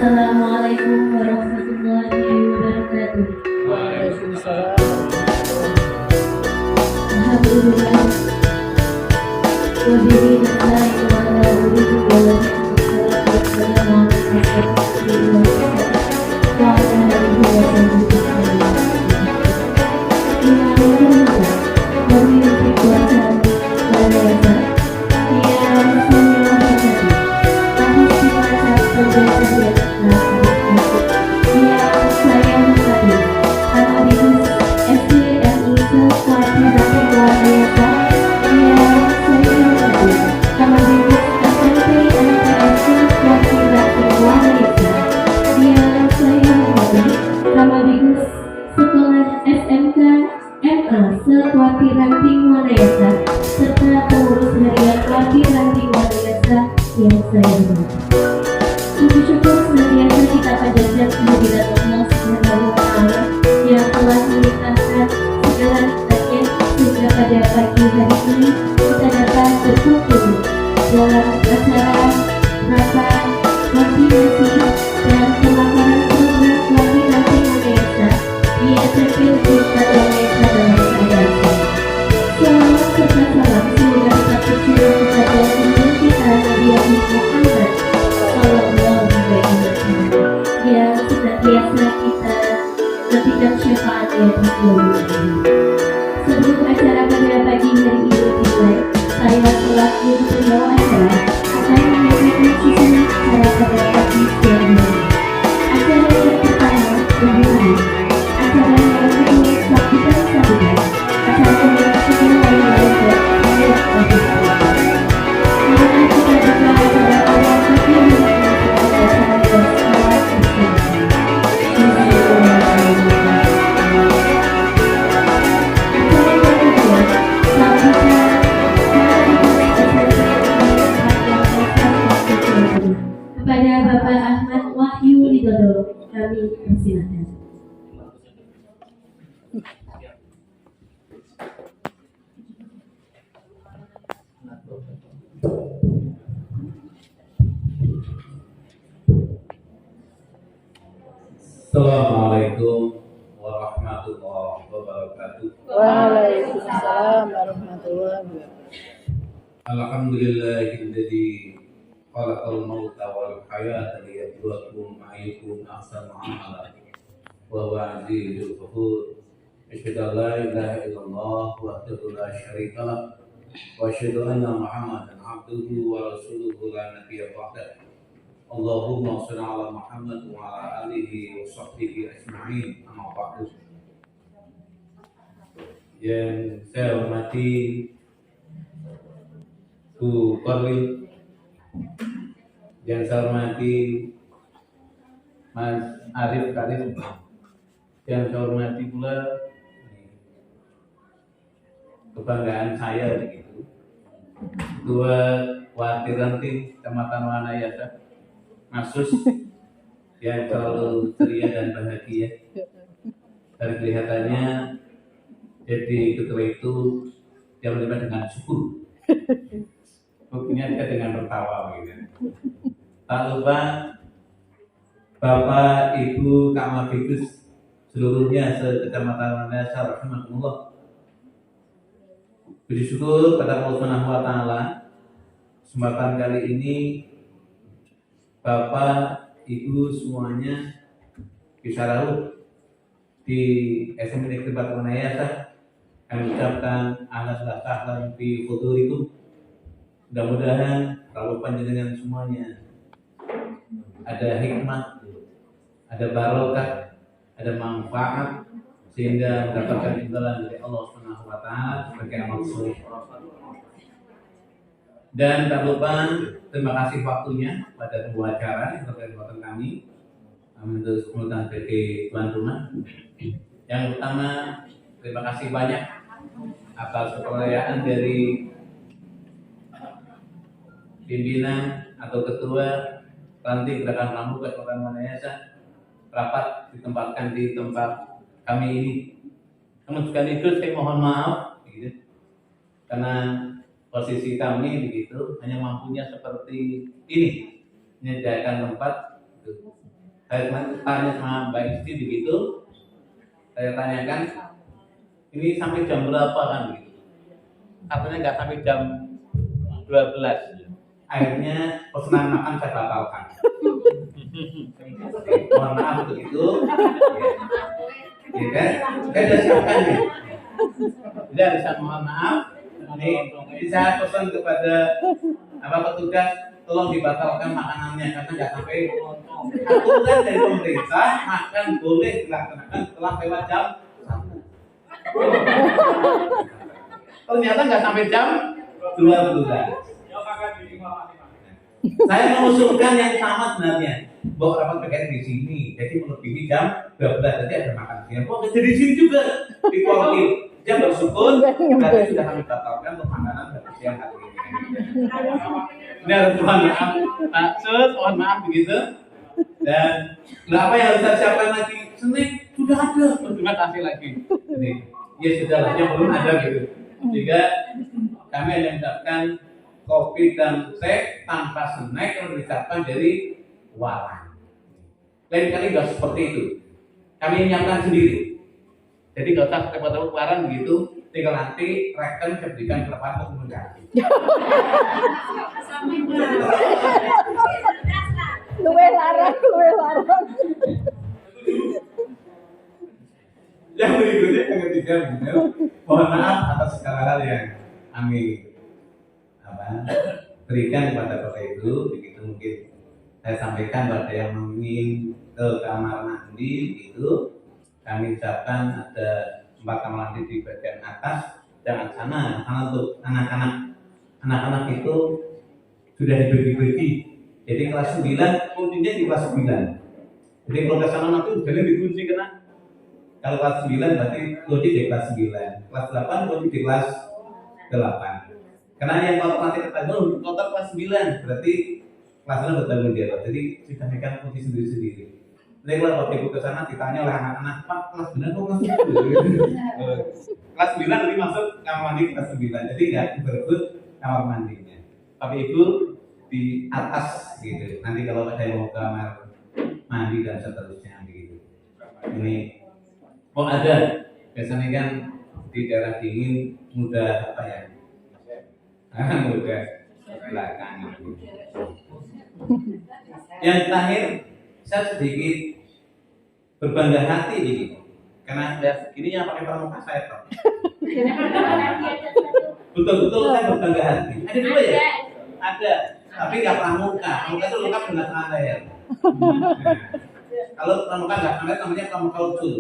Assalamualaikum warahmatullahi wabarakatuh. Waalaikumsalam. Alhamdulillah. Wabillahi nasta'in wa ala uridu wa wassalatu wassalamu ala asyrafil mursalin wa ala alihi wa sahbihi ajma'in. Ya Allah, memiliki kuasa dan daya. Ya Rasulullah tadi, hadis Cilacap terjadi ya saya tadi, Analisis SDMI Sekuati Bakti Luar Biasa. Ya saya tadi, Analisis SMP MTS Sekuati Bakti Luar Biasa. Ya saya tadi, Analisis Sekolah SMK MA Sekuati Ranting Wanayasa serta pengurus harian Kuati Ranting Wanayasa yang saya hormati. Puji syukur senantiasa kita panjatkan kehadirat Allah Subhanahu wa Ta'ala yang telah melimpahkan segala nikmatnya sehingga pada pagi hari ini kita dapat berkumpul dalam acara rapat koordinasi dan pemaparan program koordinasi Wanayasa di SMP Tingkat Wanayasa dalam keadaan sehat. Salawat serta salam semoga tetap tercurah kepada junjungan kita Nabi Muhammad Sallallahu Alaihi Wasallam yang senantiasa kita nantikan syafaatnya di dunia ini. Sebelum acara pada pagi hari ini dimulai, saya selaku pembawa acara akan menyampaikan sisi acara pada pagi siang ini. Acara yang pertama berjudul acara yang kedua sambutan sambutan. Acara yang ketiga lainnya dan Marilah kita berdoa pada awal pagi hari ini kepada Sang Hyang Maha Esa. Kepada Bapak Ahmad Wahyu Widodo kami persilakan. Assalamualaikum warahmatullahi wabarakatuh. Waalaikumsalam warahmatullahi wabarakatuh. Alhamdulillahilladzi khalaqal mauta wal hayata liyabluwakum ayyukum ahsanu amala wa huwa azizul ghafur. Asyhadu an la ilaha illallah wahdahu la syarika lah wa asyhadu anna Muhammadan abduhu wa rasuluhu la nabiyya ba'dah. Allahumma shalli ala Muhammad wa ala alihi wa sahbihi ajma'in. Amma ba'du. Yang saya hormati Bu Korwil, yang saya hormati Mas Arif Karim, yang saya hormati pula kebanggaan saya begitu, Ketua Wati Ranting Kecamatan Wanayasa, Masus yang selalu ceria dan bahagia. Dan kelihatannya jadi ketua itu dia menerima dengan syukur. Buktinya dia dengan tertawa begitu. Tak lupa Bapak Ibu Kak Mabikus seluruhnya se-Kecamatan Wanayasa rahimakumullah. Puji syukur pada Allah Subhanahu wa Ta'ala, kesempatan kali ini Bapak, Ibu semuanya bisa rawuh di SMP Negeri Batu Wanayasa. Kami ucapkan ahlan wa sahlan fi hudurikum. Mudah-mudahan rawuh panjenengan semuanya ada hikmah, ada barokah, ada manfaat sehingga mendapatkan imbalan dari Allah Subhanahu wa Ta'ala sebagai amal soleh. Dan tak lupa terima kasih waktunya pada pembawa acara sebagai kekuatan kami untuk kemudian sebagai tuan rumah. Yang pertama terima kasih banyak atas kepercayaan dari pimpinan atau ketua Ranting Gerakan Pramuka Kota Wanayasa rapat ditempatkan di tempat kami ini. Namun sekaligus saya mohon maaf gitu, karena posisi kami begitu hanya mampunya seperti ini, menyediakan tempat gitu. Saya tanya sama Mbak Isti begitu, saya tanyakan ini sampai jam berapa kan gitu. Katanya nggak sampai jam 12. Akhirnya pesanan makan saya batalkan. Mohon maaf untuk itu. Ya kan? Saya sudah siapkan nih. Tidak bisa mohon maaf. Ini saya pesan kepada petugas, tolong dibatalkan makanannya karena nggak sampai aturan dari pemerintah makan boleh dilaksanakan setelah lewat jam 1. Ternyata nggak sampai jam 12. Saya mengusulkan yang sama sebenarnya. Bawa rapat PKR di sini, jadi melebihi jam 12 jadi ada makan siang. Oh, jadi di sini juga dikuali. Jam bersyukur, berarti sudah kami batalkan untuk makanan siang hari ini. Ini harus mohon maaf, Pak Sus, mohon maaf begitu. Dan apa yang harus saya siapkan lagi? Snack sudah ada, terima kasih lagi. Jadi, ya sudah lah, yang belum ada gitu. Sehingga kami hanya menyiapkan kopi dan teh tanpa snack yang disiapkan dari waran. Lain kali nggak seperti itu. Kami menyiapkan sendiri. Jadi nggak usah repot-repot waran begitu. Tinggal nanti rekan saya berikan berapa untuk mengganti. Luwe larang. Yang berikutnya yang ketiga begitu. Mohon maaf atas segala hal yang kami berikan kepada Bapak Ibu. Begitu mungkin saya sampaikan pada yang ingin ke kamar mandi begitu. Kami ucapkan ada 4 kamar mandi di bagian atas dan sana untuk anak-anak. Anak-anak itu sudah dibagi-bagi. Jadi kelas 9 kuncinya di kelas 9. Jadi kalau ke sana nanti udah dikunci kena. Kalau kelas 9 berarti kunci di kelas 9. Kelas 8 kunci di kelas 8. Karena yang kalau nanti ketemu total kelas 9 berarti kelasnya bertanggung jawab. Jadi kita megang kunci sendiri-sendiri. Jadi kalau Bapak Ibu ke sana ditanya oleh anak-anak, Pak kelas 9 kok kelas 10? Kelas 9 nanti masuk kamar mandi kelas 9. Jadi nggak berebut kamar mandinya. Bapak Ibu di atas gitu. Nanti kalau ada yang mau ke kamar mandi dan seterusnya gitu. Ini ada biasanya kan di daerah dingin mudah apa ya? Mudah belakang. Yang terakhir saya sedikit berbangga hati ini karena ini yang pakai pramuka saya tahu. Betul-betul saya berbangga hati. Ada 2 ya? Ada, tapi nggak pramuka. Pramuka itu lengkap dengan celana ya. Kalau pramuka nggak ada namanya pramuka ucul.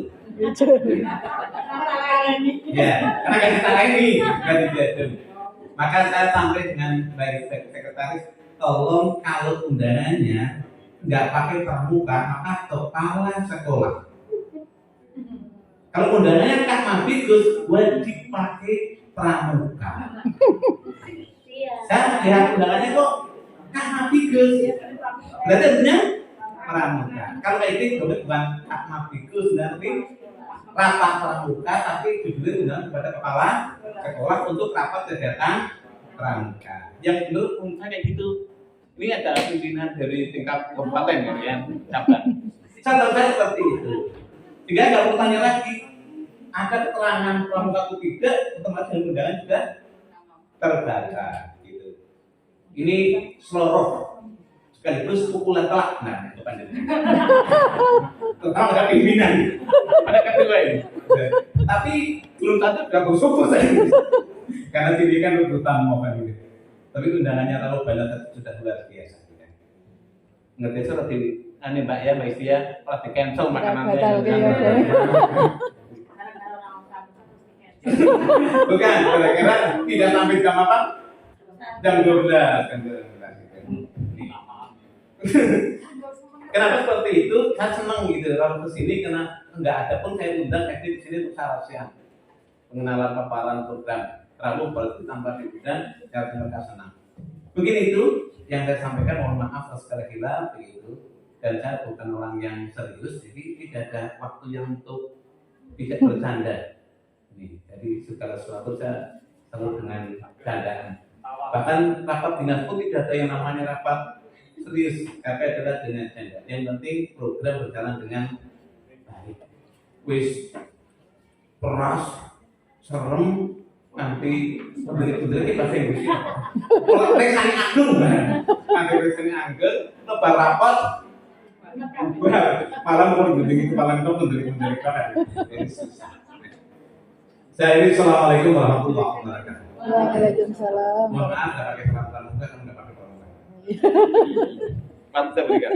Ya, karena nggak ditangani, nggak dijadul. Maka saya tampil dengan baik sekretaris, tolong kalau undangannya nggak pakai pramuka, maka kepala sekolah. Kalau undangannya Kak Mabigus, wajib pakai pramuka. Saya lihat undangannya kok Kak Mabigus, berarti artinya pramuka. Kalau ini bukan Kak Mabigus, nanti rapat pramuka, tapi judulnya undangan kepada kepala sekolah untuk rapat kegiatan pramuka. Yang menurut saya kayak gitu. Ini ada pimpinan dari tingkat kabupaten ya, cabang. Saya seperti itu. Sehingga kalau bertanya lagi, ada keterangan pramuka atau tidak, otomatis yang undangan sudah terbaca. Gitu. Ini seluruh sekaligus pukulan telak. Nah, itu kan. Terutama ada pimpinan, ada ketua ini. Tapi belum tentu sudah bersyukur saya. Karena sini kan rebutan mau kan gitu. Tapi undangannya terlalu banyak sudah luar biasa. Ngerti seperti ini Mbak ya, Mbak Isti ya, kalau di cancel makanannya. Bukan, kira-kira tidak sampai jam apa? Jam 12 kan. Kenapa seperti itu? Saya senang gitu kalau kesini karena nggak ada pun saya undang di sini untuk sarasian pengenalan paparan program. Lalu baru tambah diundang, saya mereka senang. Begini itu yang saya sampaikan, mohon maaf atas segala hilaf begitu. Dan saya bukan orang yang serius, jadi tidak ada waktu yang untuk tidak bercanda. Jadi segala sesuatu saya selalu dengan candaan. Bahkan rapat dinas pun tidak ada yang namanya rapat serius, KP adalah dengan ganda. Yang penting program berjalan dengan baik. Wis peras, serem, nanti bener-bener bahasa Inggris. Kalau resani ageng kan, nanti resani ageng, lebar rapat, malah mau menjadi kepala itu menjadi kan. Jadi susah. Saya ini assalamualaikum warahmatullahi wabarakatuh. Waalaikumsalam. Mohon maaf nggak pakai peralatan muka, kamu nggak pakai peralatan. Mantap berikan.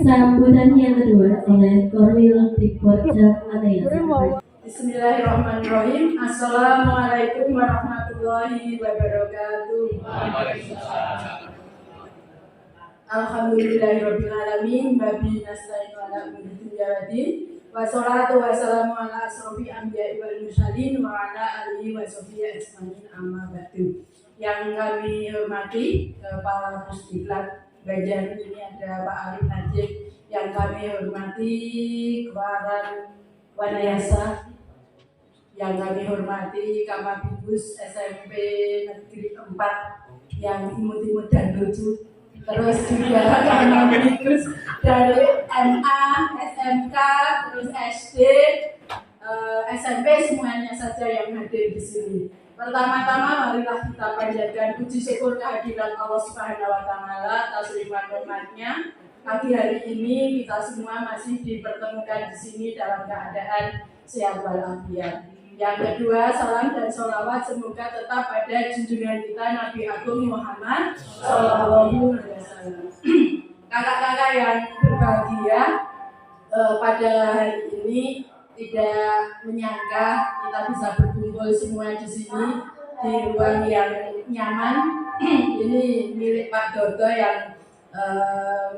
Sambutan yang kedua oleh Korwil Tripodja Manayasa. Bismillahirrahmanirrahim. Assalamualaikum warahmatullahi wabarakatuh. Alhamdulillahirabbil alamin, babi nasta'in ala umuri dunya waddin. Wassalatu wassalamu ala asrofil anbiya'i wal mursalin wa ala alihi wa sahbihi ajmain, amma ba'du. Yang kami hormati kepala Pusdiklat Banjar, ini ada Pak Arif Najib. Yang kami hormati Kewaran Wanayasa, yang kami hormati Kamabibus SMP Negeri 4 yang imut-imut dan lucu. Terus juga Kamabibus dari MA, SMK, terus SD, SMP, semuanya saja yang hadir di sini. Pertama-tama marilah kita panjatkan puji syukur kehadiran Allah Subhanahu wa taala atas limpahan rahmatnya. Pagi hari ini kita semua masih dipertemukan di sini dalam keadaan sehat walafiat. Yang kedua, salam dan sholawat semoga tetap pada junjungan kita Nabi Agung Muhammad Sallallahu Alaihi Wasallam. Kakak-kakak yang berbahagia, pada hari ini tidak menyangka kita bisa berkumpul semua di sini di ruang yang nyaman. Ini milik Pak Dodo yang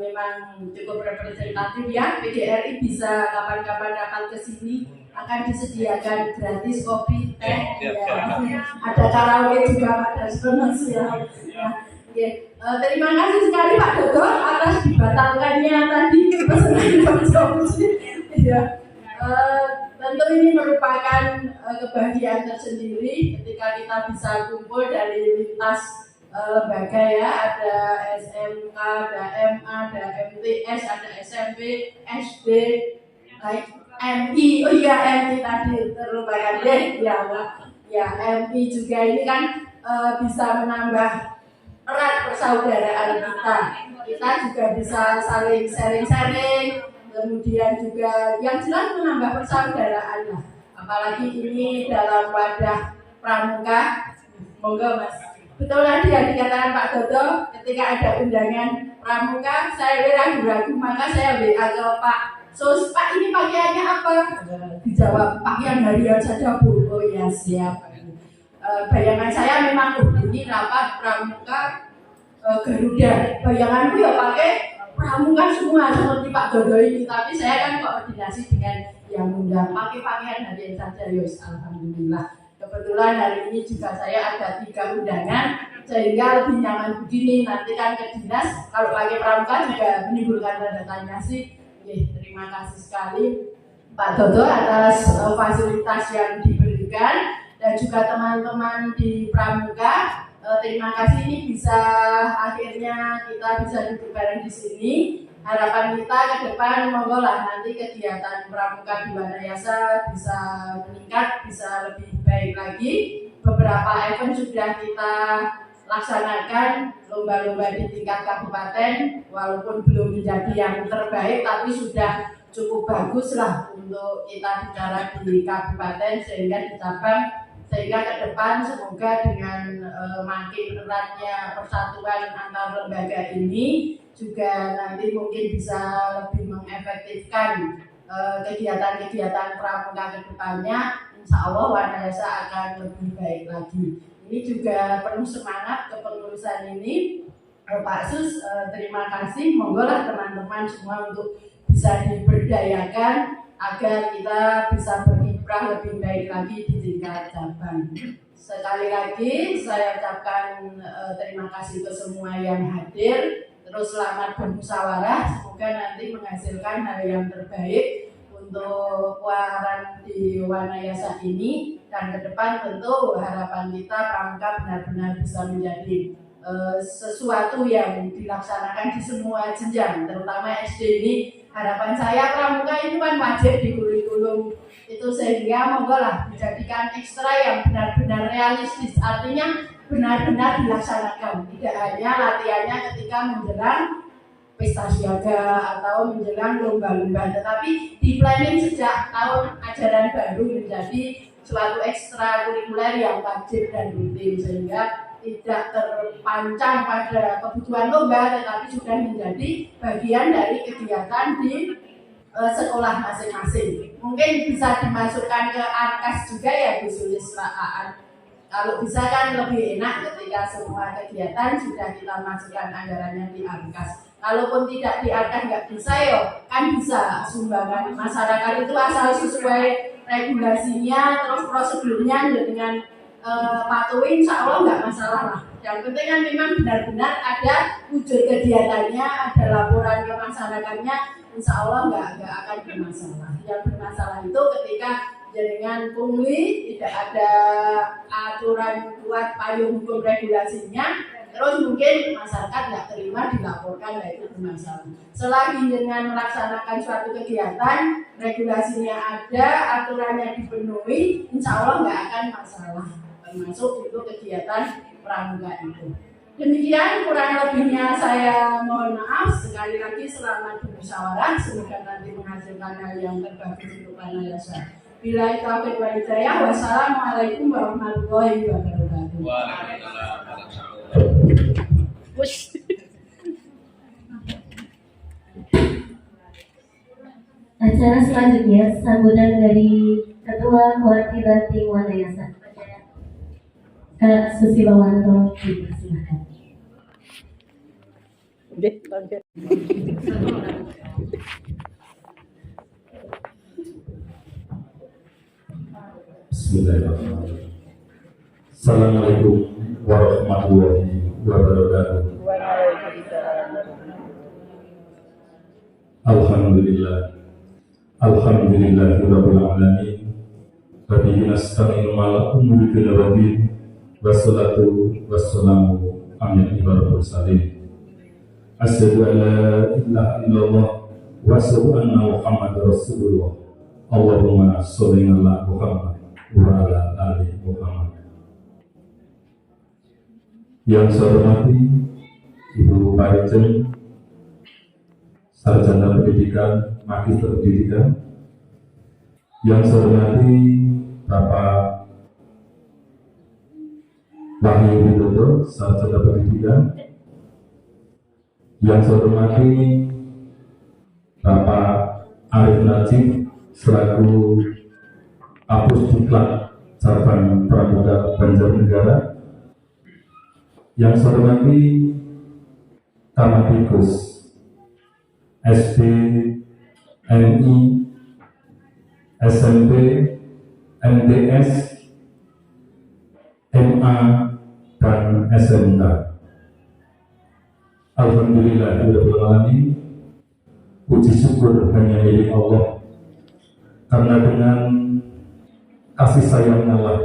memang cukup representatif ya. PGRI bisa kapan-kapan datang ke sini, akan disediakan gratis kopi, teh, ya. Ada karaoke juga, ada sponsor ya. Terima kasih sekali Pak Dodo atas dibatalkannya tadi pesanan konsumsi. Ya. Tentu ini merupakan kebahagiaan tersendiri ketika kita bisa kumpul dari lintas lembaga ya, ada SMK, ada MA, ada MTS, ada SMP, SD, MI, oh iya MI tadi terlupakan deh ya Pak. Ya MI juga ini kan bisa menambah erat persaudaraan kita. Kita juga bisa saling sharing-sharing. Kemudian juga yang jelas menambah persaudaraan lah. Apalagi ini dalam wadah pramuka. Monggo Mas. Betul tadi yang dikatakan Pak Dodo, ketika ada undangan pramuka, saya ragu-ragu, maka saya WA ke Pak Sos, Pak ini pakaiannya apa? Dijawab, pakaian harian saja Bu. Oh ya siap. Bayangan saya memang ini rapat pramuka Garuda. Bayanganku ya pakai pramuka semua seperti Pak Dodo ini, tapi saya kan koordinasi dengan yang undang pakai pakaian harian saja. Yos, alhamdulillah. Kebetulan hari ini juga saya ada 3 undangan sehingga lebih nyaman begini. Nanti kan ke dinas kalau pakai pramuka juga menimbulkan tanda tanya sih. Terima kasih sekali Pak Dodo atas fasilitas yang diberikan dan juga teman-teman di pramuka. Terima kasih ini bisa akhirnya kita bisa duduk bareng di sini. Harapan kita ke depan monggo lah nanti kegiatan pramuka di Wanayasa bisa meningkat, bisa lebih baik lagi. Beberapa event sudah kita laksanakan, lomba-lomba di tingkat kabupaten, walaupun belum menjadi yang terbaik, tapi sudah cukup bagus lah untuk kita bicara di kabupaten sehingga dicapai. Sehingga ke depan semoga dengan makin eratnya persatuan antar lembaga ini juga nanti mungkin bisa lebih mengefektifkan kegiatan-kegiatan pramuka ke depannya. Insya Allah Wanayasa akan lebih baik lagi. Ini juga penuh semangat kepengurusan ini. Pak Sus, terima kasih. Monggo lah teman-teman semua untuk bisa diberdayakan agar kita bisa berkiprah lebih baik lagi di tingkat cabang. Sekali lagi saya ucapkan terima kasih ke semua yang hadir. Terus selamat bermusyawarah, semoga nanti menghasilkan hal yang terbaik untuk Waran di Wanayasa ini, dan ke depan tentu harapan kita Pramuka benar-benar bisa menjadi sesuatu yang dilaksanakan di semua jenjang, terutama SD ini. Harapan saya Pramuka itu kan wajib di kurikulum itu, sehingga monggo lah dijadikan ekstra yang benar-benar realistis, artinya benar-benar dilaksanakan, tidak hanya latihannya ketika menjelang pesta siaga atau menjelang lomba-lomba, tetapi di planning sejak tahun ajaran baru menjadi suatu ekstra kurikuler yang wajib dan rutin, sehingga tidak terpancang pada kebutuhan lomba, tetapi sudah menjadi bagian dari kegiatan di sekolah masing-masing. Mungkin bisa dimasukkan ke Arkas juga ya Bu Sulis Pak Aan. Kalau bisa kan lebih enak ketika semua kegiatan sudah kita masukkan anggarannya di Arkas. Kalaupun tidak di Arkas nggak bisa ya, kan bisa sumbangan masyarakat itu asal sesuai regulasinya, terus prosedurnya dengan patuhin, insya Allah nggak masalah lah. Yang penting kan memang benar-benar ada wujud kegiatannya, ada laporan ke masyarakatnya, insya Allah nggak akan bermasalah. Yang bermasalah itu ketika jaringan pungli, tidak ada aturan kuat payung hukum regulasinya, terus mungkin masyarakat nggak terima dilaporkan, itu bermasalah. Selagi dengan melaksanakan suatu kegiatan, regulasinya ada, aturannya dipenuhi, insya Allah nggak akan masalah, termasuk itu kegiatan pramuka itu. Demikian kurang lebihnya saya mohon maaf. Sekali lagi selamat bermusyawarah, semoga nanti menghasilkan hal yang terbagus untuk Wanayasa. Bila taufiq wal hidayah, wassalamualaikum warahmatullahi wabarakatuh. Waalaikumsalam warahmatullahi wabarakatuh. Acara selanjutnya sambutan dari Ketua Perwakilan Tim Wanayasa, Kak Susilawanto, dipersilakan. Bismillahirrahmanirrahim. Assalamualaikum warahmatullahi wabarakatuh. Alhamdulillah. Alhamdulillahirabbil alamin. Wa bihi nasta'inu ala umuri dunya wa din. Wassalatu wassalamu ala ibadil mursalin. Asyhadu an la ilaha illallah wa asyhadu anna Muhammadar Rasulullah. Allahumma sholli ala Muhammad wa ala ali Muhammad. Yang saya hormati Ibu Parijen, Sarjana Pendidikan, Magister Pendidikan. Yang saya hormati Bapak Wahyu Widodo, Sarjana Pendidikan. Yang saya hormati Bapak Arif Najib selaku Apusdiklat Cabang Pramuka Banjarnegara. Yang saya hormati Kamatikus SD, MI, SMP, MTS, MA, dan SMK. Alhamdulillahirrahmanirrahim. Puji syukur hanya milik Allah, karena dengan kasih sayangnya lah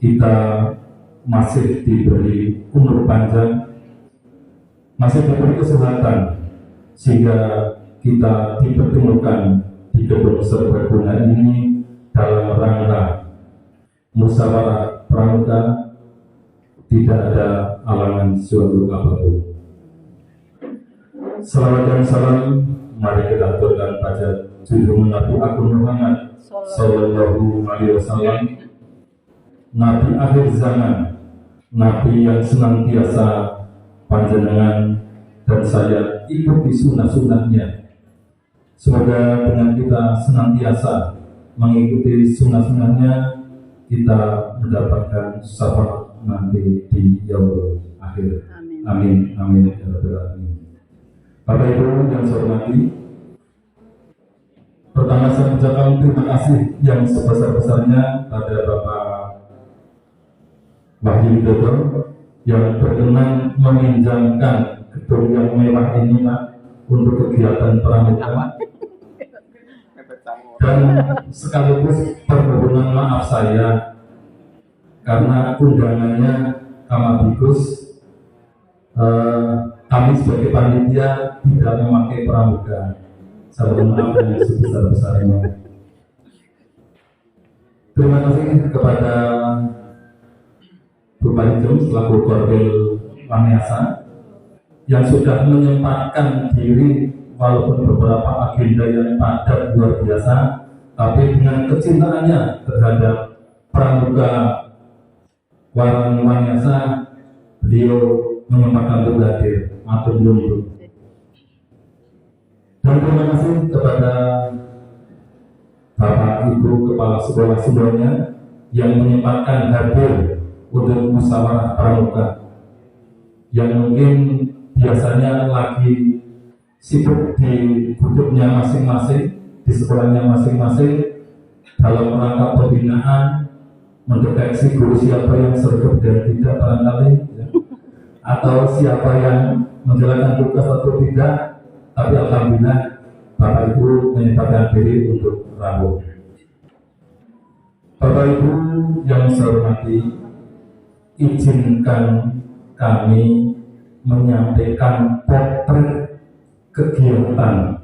kita masih diberi umur panjang, masih diberi kesehatan, sehingga kita dipertemukan di gedung serbaguna ini dalam rangka musyawarah pramuka. Tidak ada halangan suatu apapun. Salawat dan salam mari kita aturkan pada junjungan Nabi Agung Muhammad Sallallahu Alaihi Wasallam, Nabi akhir zaman, Nabi yang senantiasa panjenengan dan saya ikuti sunnah-sunnahnya. Semoga dengan kita senantiasa mengikuti sunnah-sunnahnya, kita mendapatkan syafaat nanti di yaumul akhir. Amin. Amin ya rabbal alamin. Bapak Ibu yang saya hormati, pertama saya ucapkan terima kasih yang sebesar-besarnya pada Bapak Wahyu Widodo yang berkenan meminjamkan gedung yang mewah ini Pak untuk kegiatan pramuka. Dan sekaligus permohonan maaf saya karena undangannya Kamadikus, kami sebagai panitia tidak memakai pramuka. Saya mohon maaf yang sebesar-besarnya. Terima kasih kepada Bapak Ijem selaku Korbel Wangyasa yang sudah menyempatkan diri walaupun beberapa agenda yang padat luar biasa, tapi dengan kecintaannya terhadap pramuka Warang Wangyasa, beliau menyempatkan untuk hadir. Matur nuwun. Dan terima kasih kepada Bapak Ibu Kepala Sekolah semuanya yang menyempatkan hadir untuk musyawarah pramuka yang mungkin biasanya lagi sibuk di hidupnya masing-masing, di sekolahnya masing-masing dalam rangka pembinaan, mendeteksi guru siapa yang sergap dan tidak barangkali ya, atau siapa yang menjalankan tugas atau tidak, tapi alhamdulillah Bapak Ibu menyempatkan diri untuk rawuh. Bapak Ibu yang saya hormati, izinkan kami menyampaikan potret kegiatan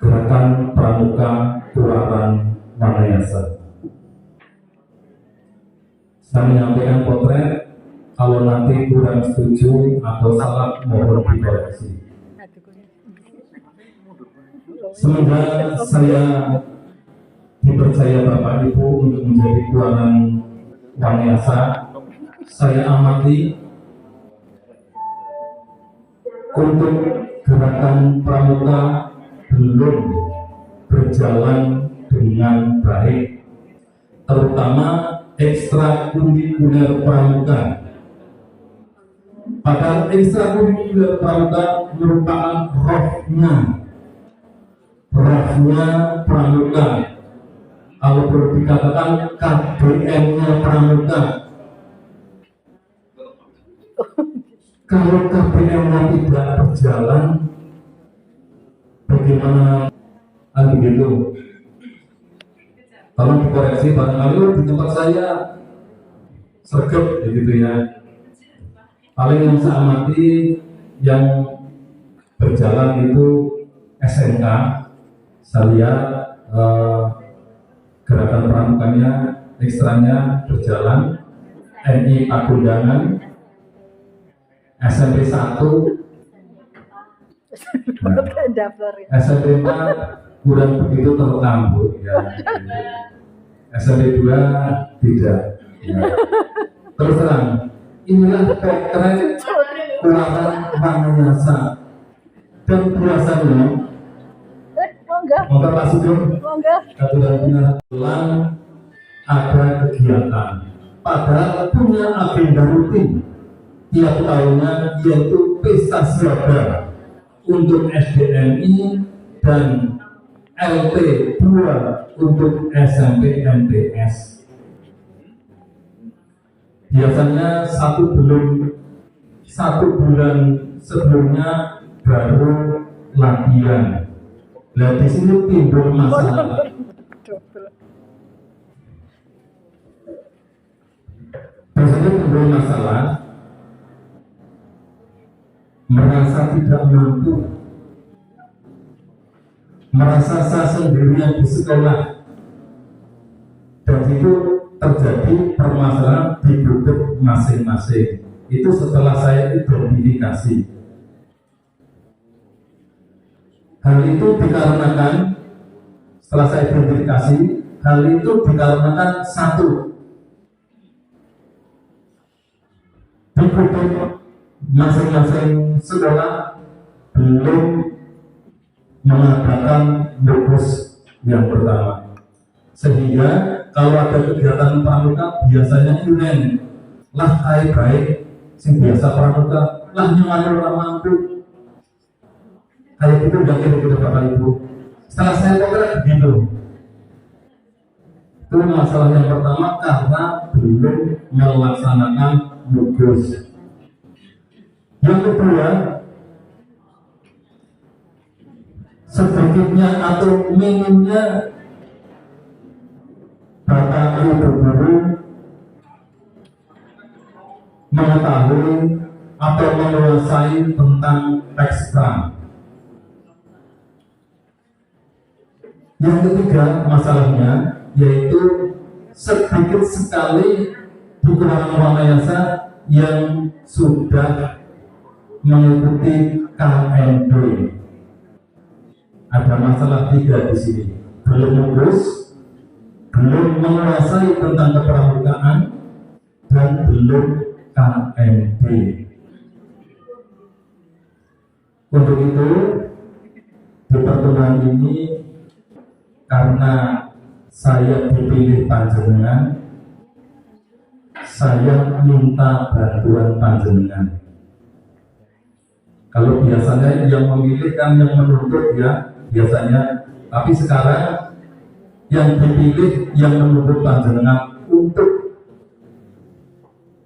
Gerakan Pramuka Warang Wangyasa. Saya menyampaikan potret, kalau nanti kurang setuju atau salah mohon dikoreksi. Semoga saya dipercaya Bapak Ibu untuk menjadi Warang Wangyasa, saya amati untuk gerakan pramuka belum berjalan dengan baik, terutama ekstrakurikuler pramuka. Padahal ekstrakurikuler pramuka merupakan rohnya pramuka. Kalau perlu dikatakan KBM-nya pramuka. Kalau KBM-nya tidak berjalan, bagaimana begitu? Tolong dikoreksi barangkali di tempat saya sergap begitu ya. Paling yang saya amati yang berjalan itu SMK. Saya lihat gerakan pramukanya ekstranya berjalan. NI Pakundangan, SMP 1, SMP 4 kurang begitu terlambut ya. SMP 2 tidak ya. Terus terang, inilah potret Warang Wangyasa dan biasanya Pak Sugeng benar ada kegiatan, padahal punya agenda rutin tiap tahunnya, yaitu pesta siaga untuk SDMI dan LT2 untuk SMP MTS. Biasanya satu bulan sebelumnya baru latihan. Nah, di sini timbul masalah. Biasanya timbul masalah, merasa tidak mampu, merasa saya sendirian di sekolah, dan itu terjadi permasalahan di grup masing-masing. Itu setelah saya identifikasi. Hal itu dikarenakan, setelah saya identifikasi, hal itu dikarenakan satu, di grup masing-masing sekolah belum mengadakan lokus yang pertama, sehingga kalau ada kegiatan pramuka biasanya unen lah baik sing biasa pramuka lah nyuwun ora mampu kayak gitu. Udah kira-kira Bapak Ibu, setelah saya potret begitu. Itu masalah yang pertama karena belum melaksanakan lokus. Yang kedua, sedikitnya atau minimnya Bapak Ibu guru mengetahui atau menguasai tentang teks Quran. Yang ketiga masalahnya yaitu sedikit sekali di kalangan wanayasa yang sudah mengikuti KMB. Ada masalah tiga di sini, belum lulus, belum menguasai tentang kepramukaan, dan belum KMB. Untuk itu di pertemuan ini, karena saya dipilih panjenengan, saya minta bantuan panjenengan. Kalau biasanya yang memilih kan yang menuntut ya, biasanya, tapi sekarang yang dipilih yang menuntut panjenengan untuk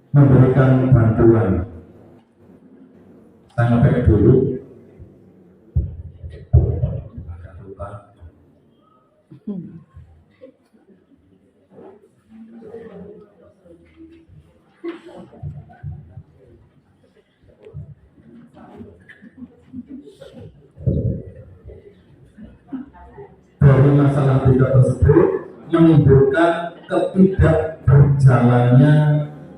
memberikan bantuan. Saya ngepek dulu. Agak lupa. Dari masalah tiga tersebut menimbulkan ketidakberjalannya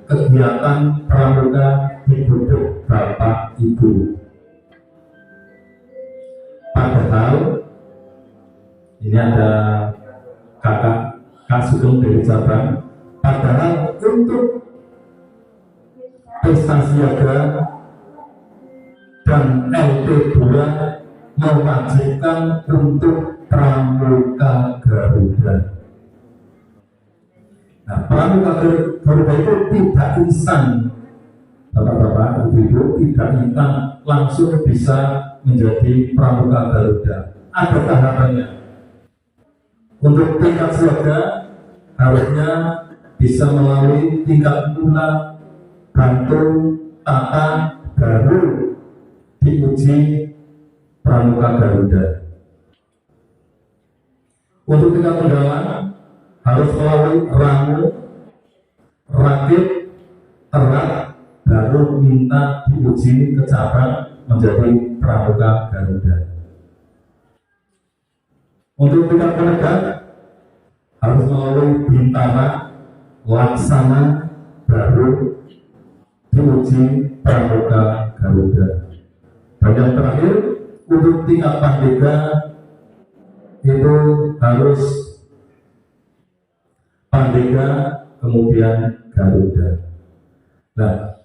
kegiatan pramuka di Buduk Bapak Ibu. Padahal ini ada Kak Sugeng dari Cabang. Padahal untuk pesta siaga dan LP2 mewajibkan untuk pramuka Garuda. Nah, pramuka Garuda itu tidak instan, Bapak-bapak, Ibu-ibu, tidak instan langsung bisa menjadi pramuka Garuda. Ada tahapannya. Untuk tingkat siaga harusnya bisa melalui tingkat mula, bantu, tata, baru diuji pramuka Garuda. Untuk tingkat mendalam harus melalui ramu, rakit, terat, baru minta diuji ke cabang menjadi pramuka Garuda. Untuk tingkat penegak harus melalui bintara, laksana, baru diuji pramuka Garuda. Dan yang terakhir untuk tingkat pandega itu harus pandega kemudian Garuda. Nah,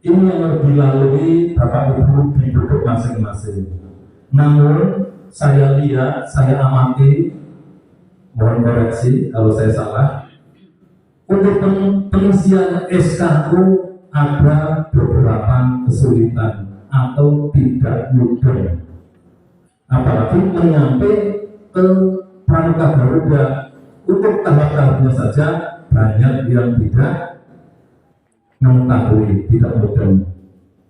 ini yang harus dilalui Bapak Ibu di duduk masing-masing. Namun saya lihat, saya amati, mohon koreksi kalau saya salah, untuk pengisian SKU ada beberapa kesulitan atau tidak mudah, apalagi menyampai ke pramuka Garuda. Untuk tahap-tahapnya saja banyak yang tidak mengetahui, tidak mudah.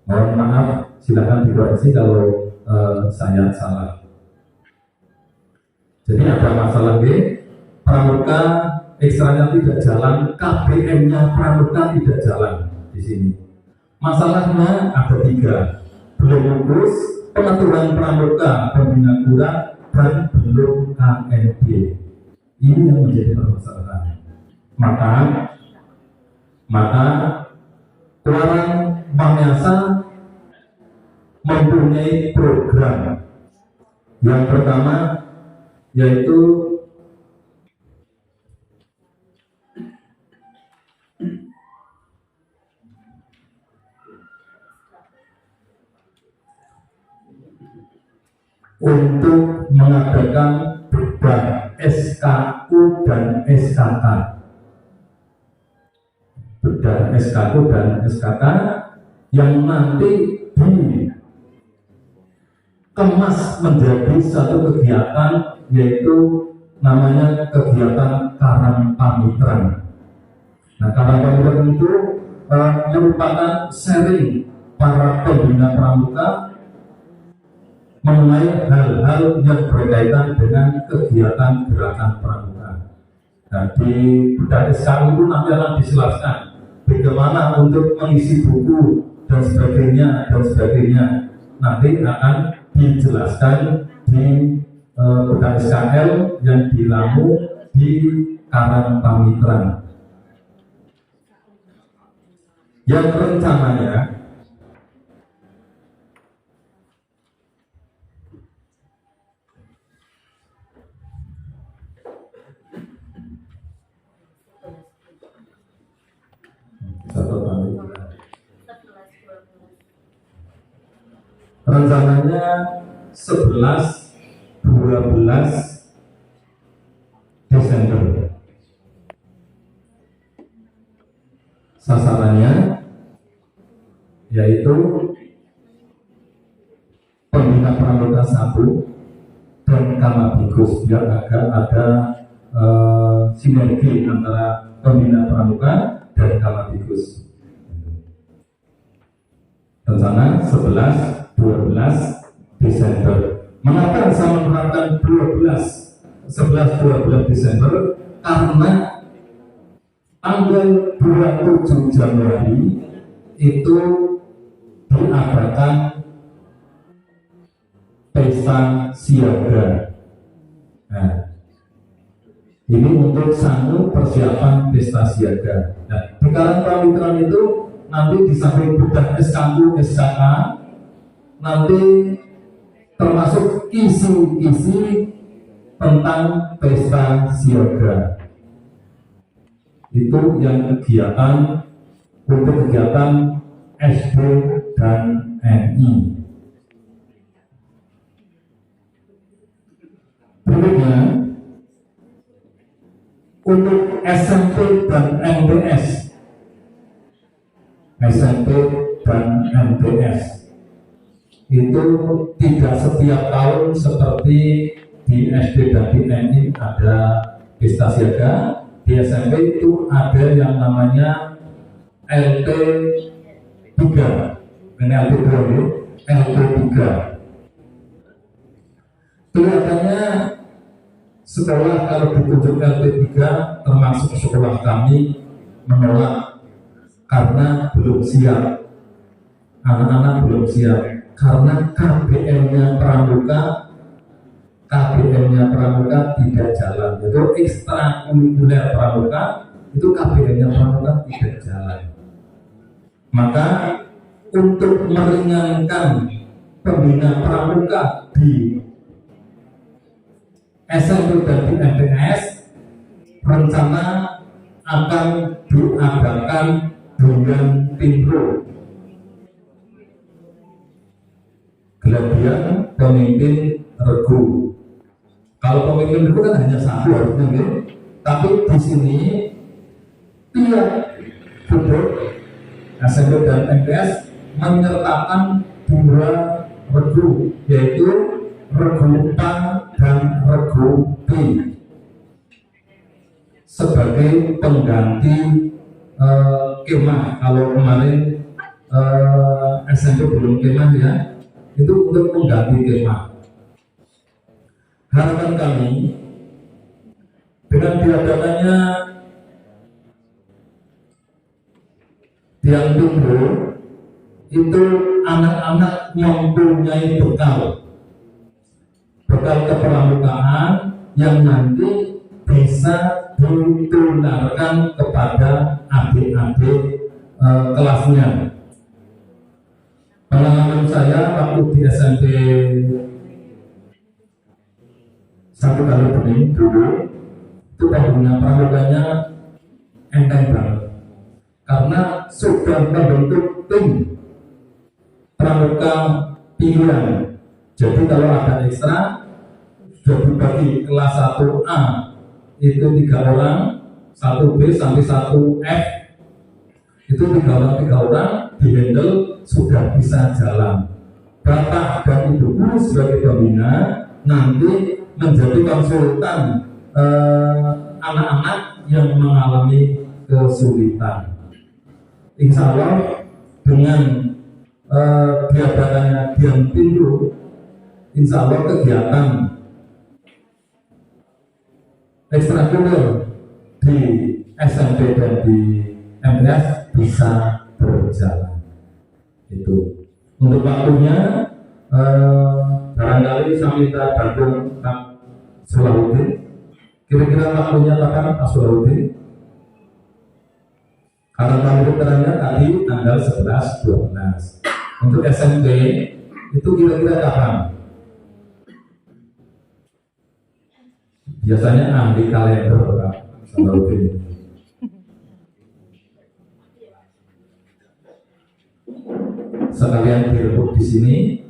Mohon maaf, silakan dikoreksi kalau saya salah. Jadi ada masalah pramuka ekstranya tidak jalan, KBM-nya pramuka tidak jalan di sini. Masalahnya ada tiga, belum lulus, pengaturan pramuka pembina kurang, dan belum KMB. Ini yang menjadi permasalahan. Maka Keluaran Wanayasa mempunyai program. Yang pertama yaitu untuk mengadakan bedah SKU dan SKK. Bedah SKU dan SKK yang nanti dikemas menjadi satu kegiatan, yaitu namanya kegiatan Karang Pamitran. Nah, Karang Pamitran itu merupakan sharing para pembina pramuka mengenai hal-hal yang berkaitan dengan kegiatan gerakan pramuka. Nah, di budak SKU itu nanti akan dijelaskan bagaimana untuk mengisi buku dan sebagainya. Nanti akan dijelaskan di budak SKL yang di Lamu di Karangpamitran. Yang rencananya rencananya 11-12 Desember. Sasarannya yaitu pembina pramuka 1 dan Kamabikus, biar agar ada sinergi antara pembina pramuka dan Kamabikus. Rencana 11-12 Desember. Mengapa saya menerapkan 11-12 Desember? Karena tanggal 27 Januari itu diadakan pesta siaga. Nah, ini untuk satu persiapan pesta siaga. Nah, di Karangpamitran itu nanti di samping budak SKU, SKK, nanti termasuk isi-isi tentang pesta siaga. Itu yang kegiatan untuk kegiatan SD dan NI. Berikutnya untuk SMP dan MTS. SMP dan MTS itu tidak setiap tahun seperti di SD dan di NI ada pesta siaga. Di SMP itu ada yang namanya LT3, ini LT2, LT3. Kelihatannya sekolah kalau ditunjuk LT3 termasuk sekolah kami menolak karena belum siap, anak-anak belum siap, karena KBM-nya pramuka tidak jalan. Itu ekstrakurikuler pramuka, itu KBM-nya pramuka tidak jalan. Maka untuk meringankan pembina pramuka di SMP dan di MTS, rencana akan diadakan dengan Pinro, geladian pemimpin regu. Kalau pemimpin regu kan hanya satu harusnya, tapi di sini tiap duduk SMP dan MTS menyertakan 2 regu, yaitu regu P dan regu P sebagai pengganti kemah. Kalau kemarin SMP belum kemah ya, itu untuk pengganti kemah. Harapan kami dengan diadakannya Tiang Tunggu itu anak-anak mempunyai bekal kepramukaan yang nanti bisa ditularkan kepada adik-adik kelasnya. Pengalaman saya waktu di SMP 1 kali bening dulu, itu pembina pramukanya enteng banget, karena sudah membentuk tim pramuka pilihan. Jadi kalau ada ekstra sudah dibagi kelas 1A itu 3 orang, 1B sampai 1F itu 3 orang dihandle sudah bisa jalan. Bapak dan ibu guru sebagai pembina nanti menjadi konsultan anak-anak yang mengalami kesulitan. Insya Allah dengan diadakannya Dian Pindu insya Allah kegiatan ekstrakurikuler di SMP dan di MTS bisa berjalan. Itu untuk waktunya barangkali saya minta bantuan Pak Sulahuddin. Kira-kira waktunya kapan Pak Sulahuddin? Karena kami terangnya tadi tanggal 11-12. Untuk SMP itu kira-kira kapan? Biasanya ahli kalender Pak Sulahuddin. Sekalian direbut di sini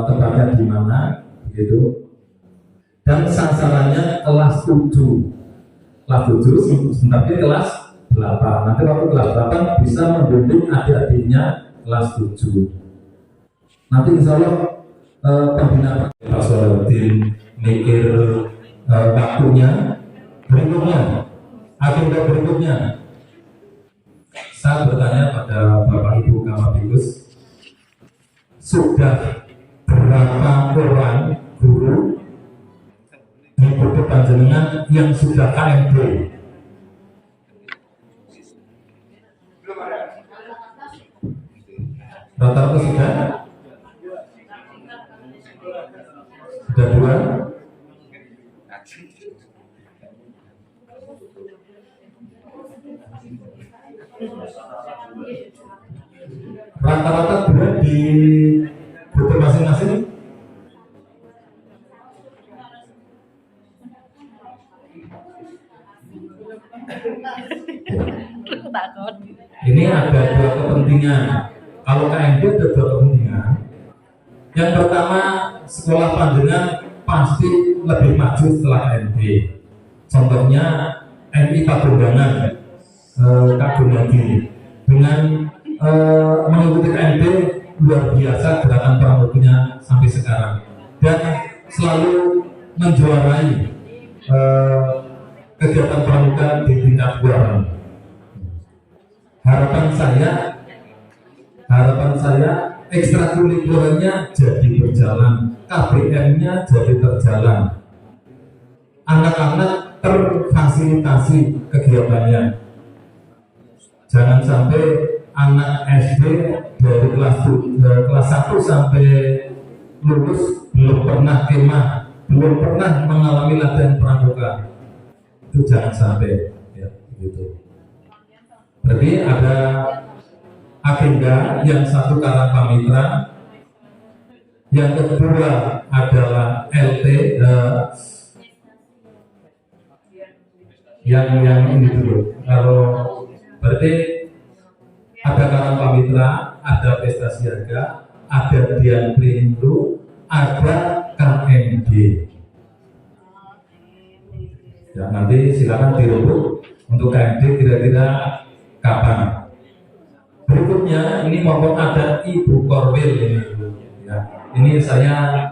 tempatnya di mana begitu, dan sasarannya kelas 7 sebenarnya kelas 8. Nanti waktu kelas 8 bisa membimbing adik-adiknya kelas 7. Nanti insya Allah pembina Pak Sulahuddin mikir waktunya berikutnya, agenda berikutnya. Saya bertanya pada Bapak Ibu Kamabikus, sudah berapa orang guru di Kota Panjenengan yang sudah KMB? Rata-rata sudah? Sudah 2? Rata-rata 2 di buku masing-masing. Ini ada 2 kepentingan. Kalau KMB ada 2 kepentingan. Yang pertama, sekolah panjenengan pasti lebih maju setelah KMB. Contohnya MI Pagundangan, Kak Gunadi dengan mengikuti KMB luar biasa gerakan pramudinya sampai sekarang, dan selalu menjuarai kegiatan pramuka di tingkat luar. Harapan saya ekstrakurikulernya jadi berjalan, KBM-nya jadi berjalan, anak-anak terfasilitasi kegiatannya. Jangan sampai anak SD dari kelas 1 sampai lulus belum pernah kemah, belum pernah mengalami latihan pramuka. Itu jangan sampai, ya, gitu. Berarti ada agenda yang satu Karang Pamitra, yang kedua adalah LT, yang ini dulu. Kalau berarti ada Karang Pamitra, ada Pesta Siaga, ada Dian Perindu, ada KMD. Ya, nanti silakan direbut untuk KMD kira-kira kapan. Berikutnya ini mohon ada Ibu Korwil ini, ya. Ini saya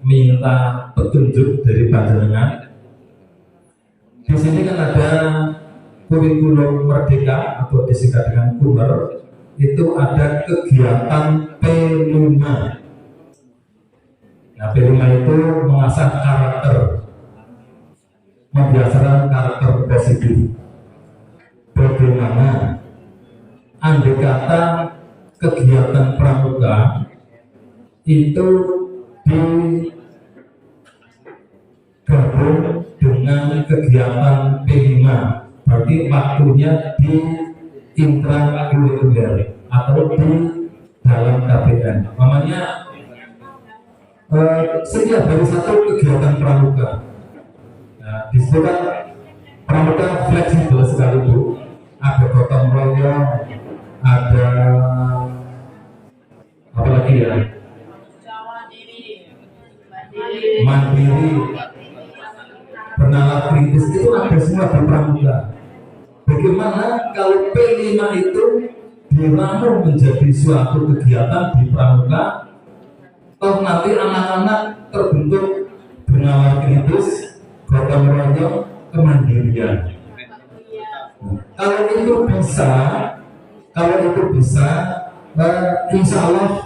minta petunjuk dari panjenengan. Di sini kan ada kurikulum merdeka atau disingkat dengan KUMER. Itu ada kegiatan P5. Nah, P5 itu mengasah karakter, membiasakan karakter positif. Bagaimana andai kata kegiatan pramuka itu digabung dengan kegiatan P5, berarti waktunya di intrakurikuler atau di dalam KBN. Namanya setiap hari satu kegiatan pramuka. Nah, disebutkan pramuka fleksibel sekali, Bu. Ada gotong royong, ada apa lagi ya? Mandiri, bernalar kritis, itu ada semua di pramuka. Bagaimana kalau P5 itu diramu menjadi suatu kegiatan di pramuka, toh nanti anak-anak terbentuk bernalar kritis, gotong royong, kemandirian. Kalau itu bisa, insya Allah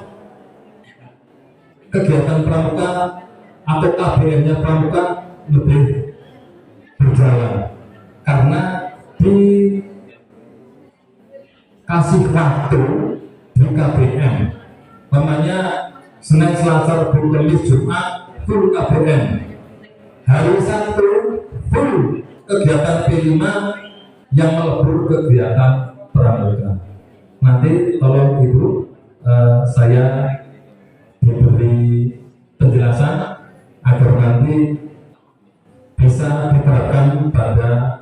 kegiatan pramuka atau KBM-nya pramuka lebih berjalan karena dikasih waktu di KBM. Namanya Senin, Selasa, Rabu, Kamis, Jumat full KBM. Hari Sabtu full kegiatan P5 yang melebur kegiatan pramuka. Nanti tolong Ibu saya diberi penjelasan agar nanti bisa diterapkan pada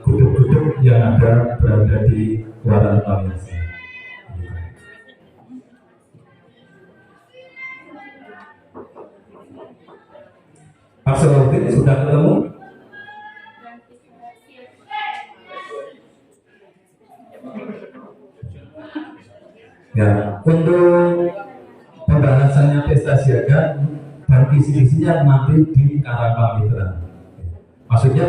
guduk-guduk yang ada berada di Kelurahan Pamiyasa. Pak Selahuddin sudah ketemu? Ya, untuk pembahasannya pesta siaga dan visi-visinya nanti di Karangpamitra. Maksudnya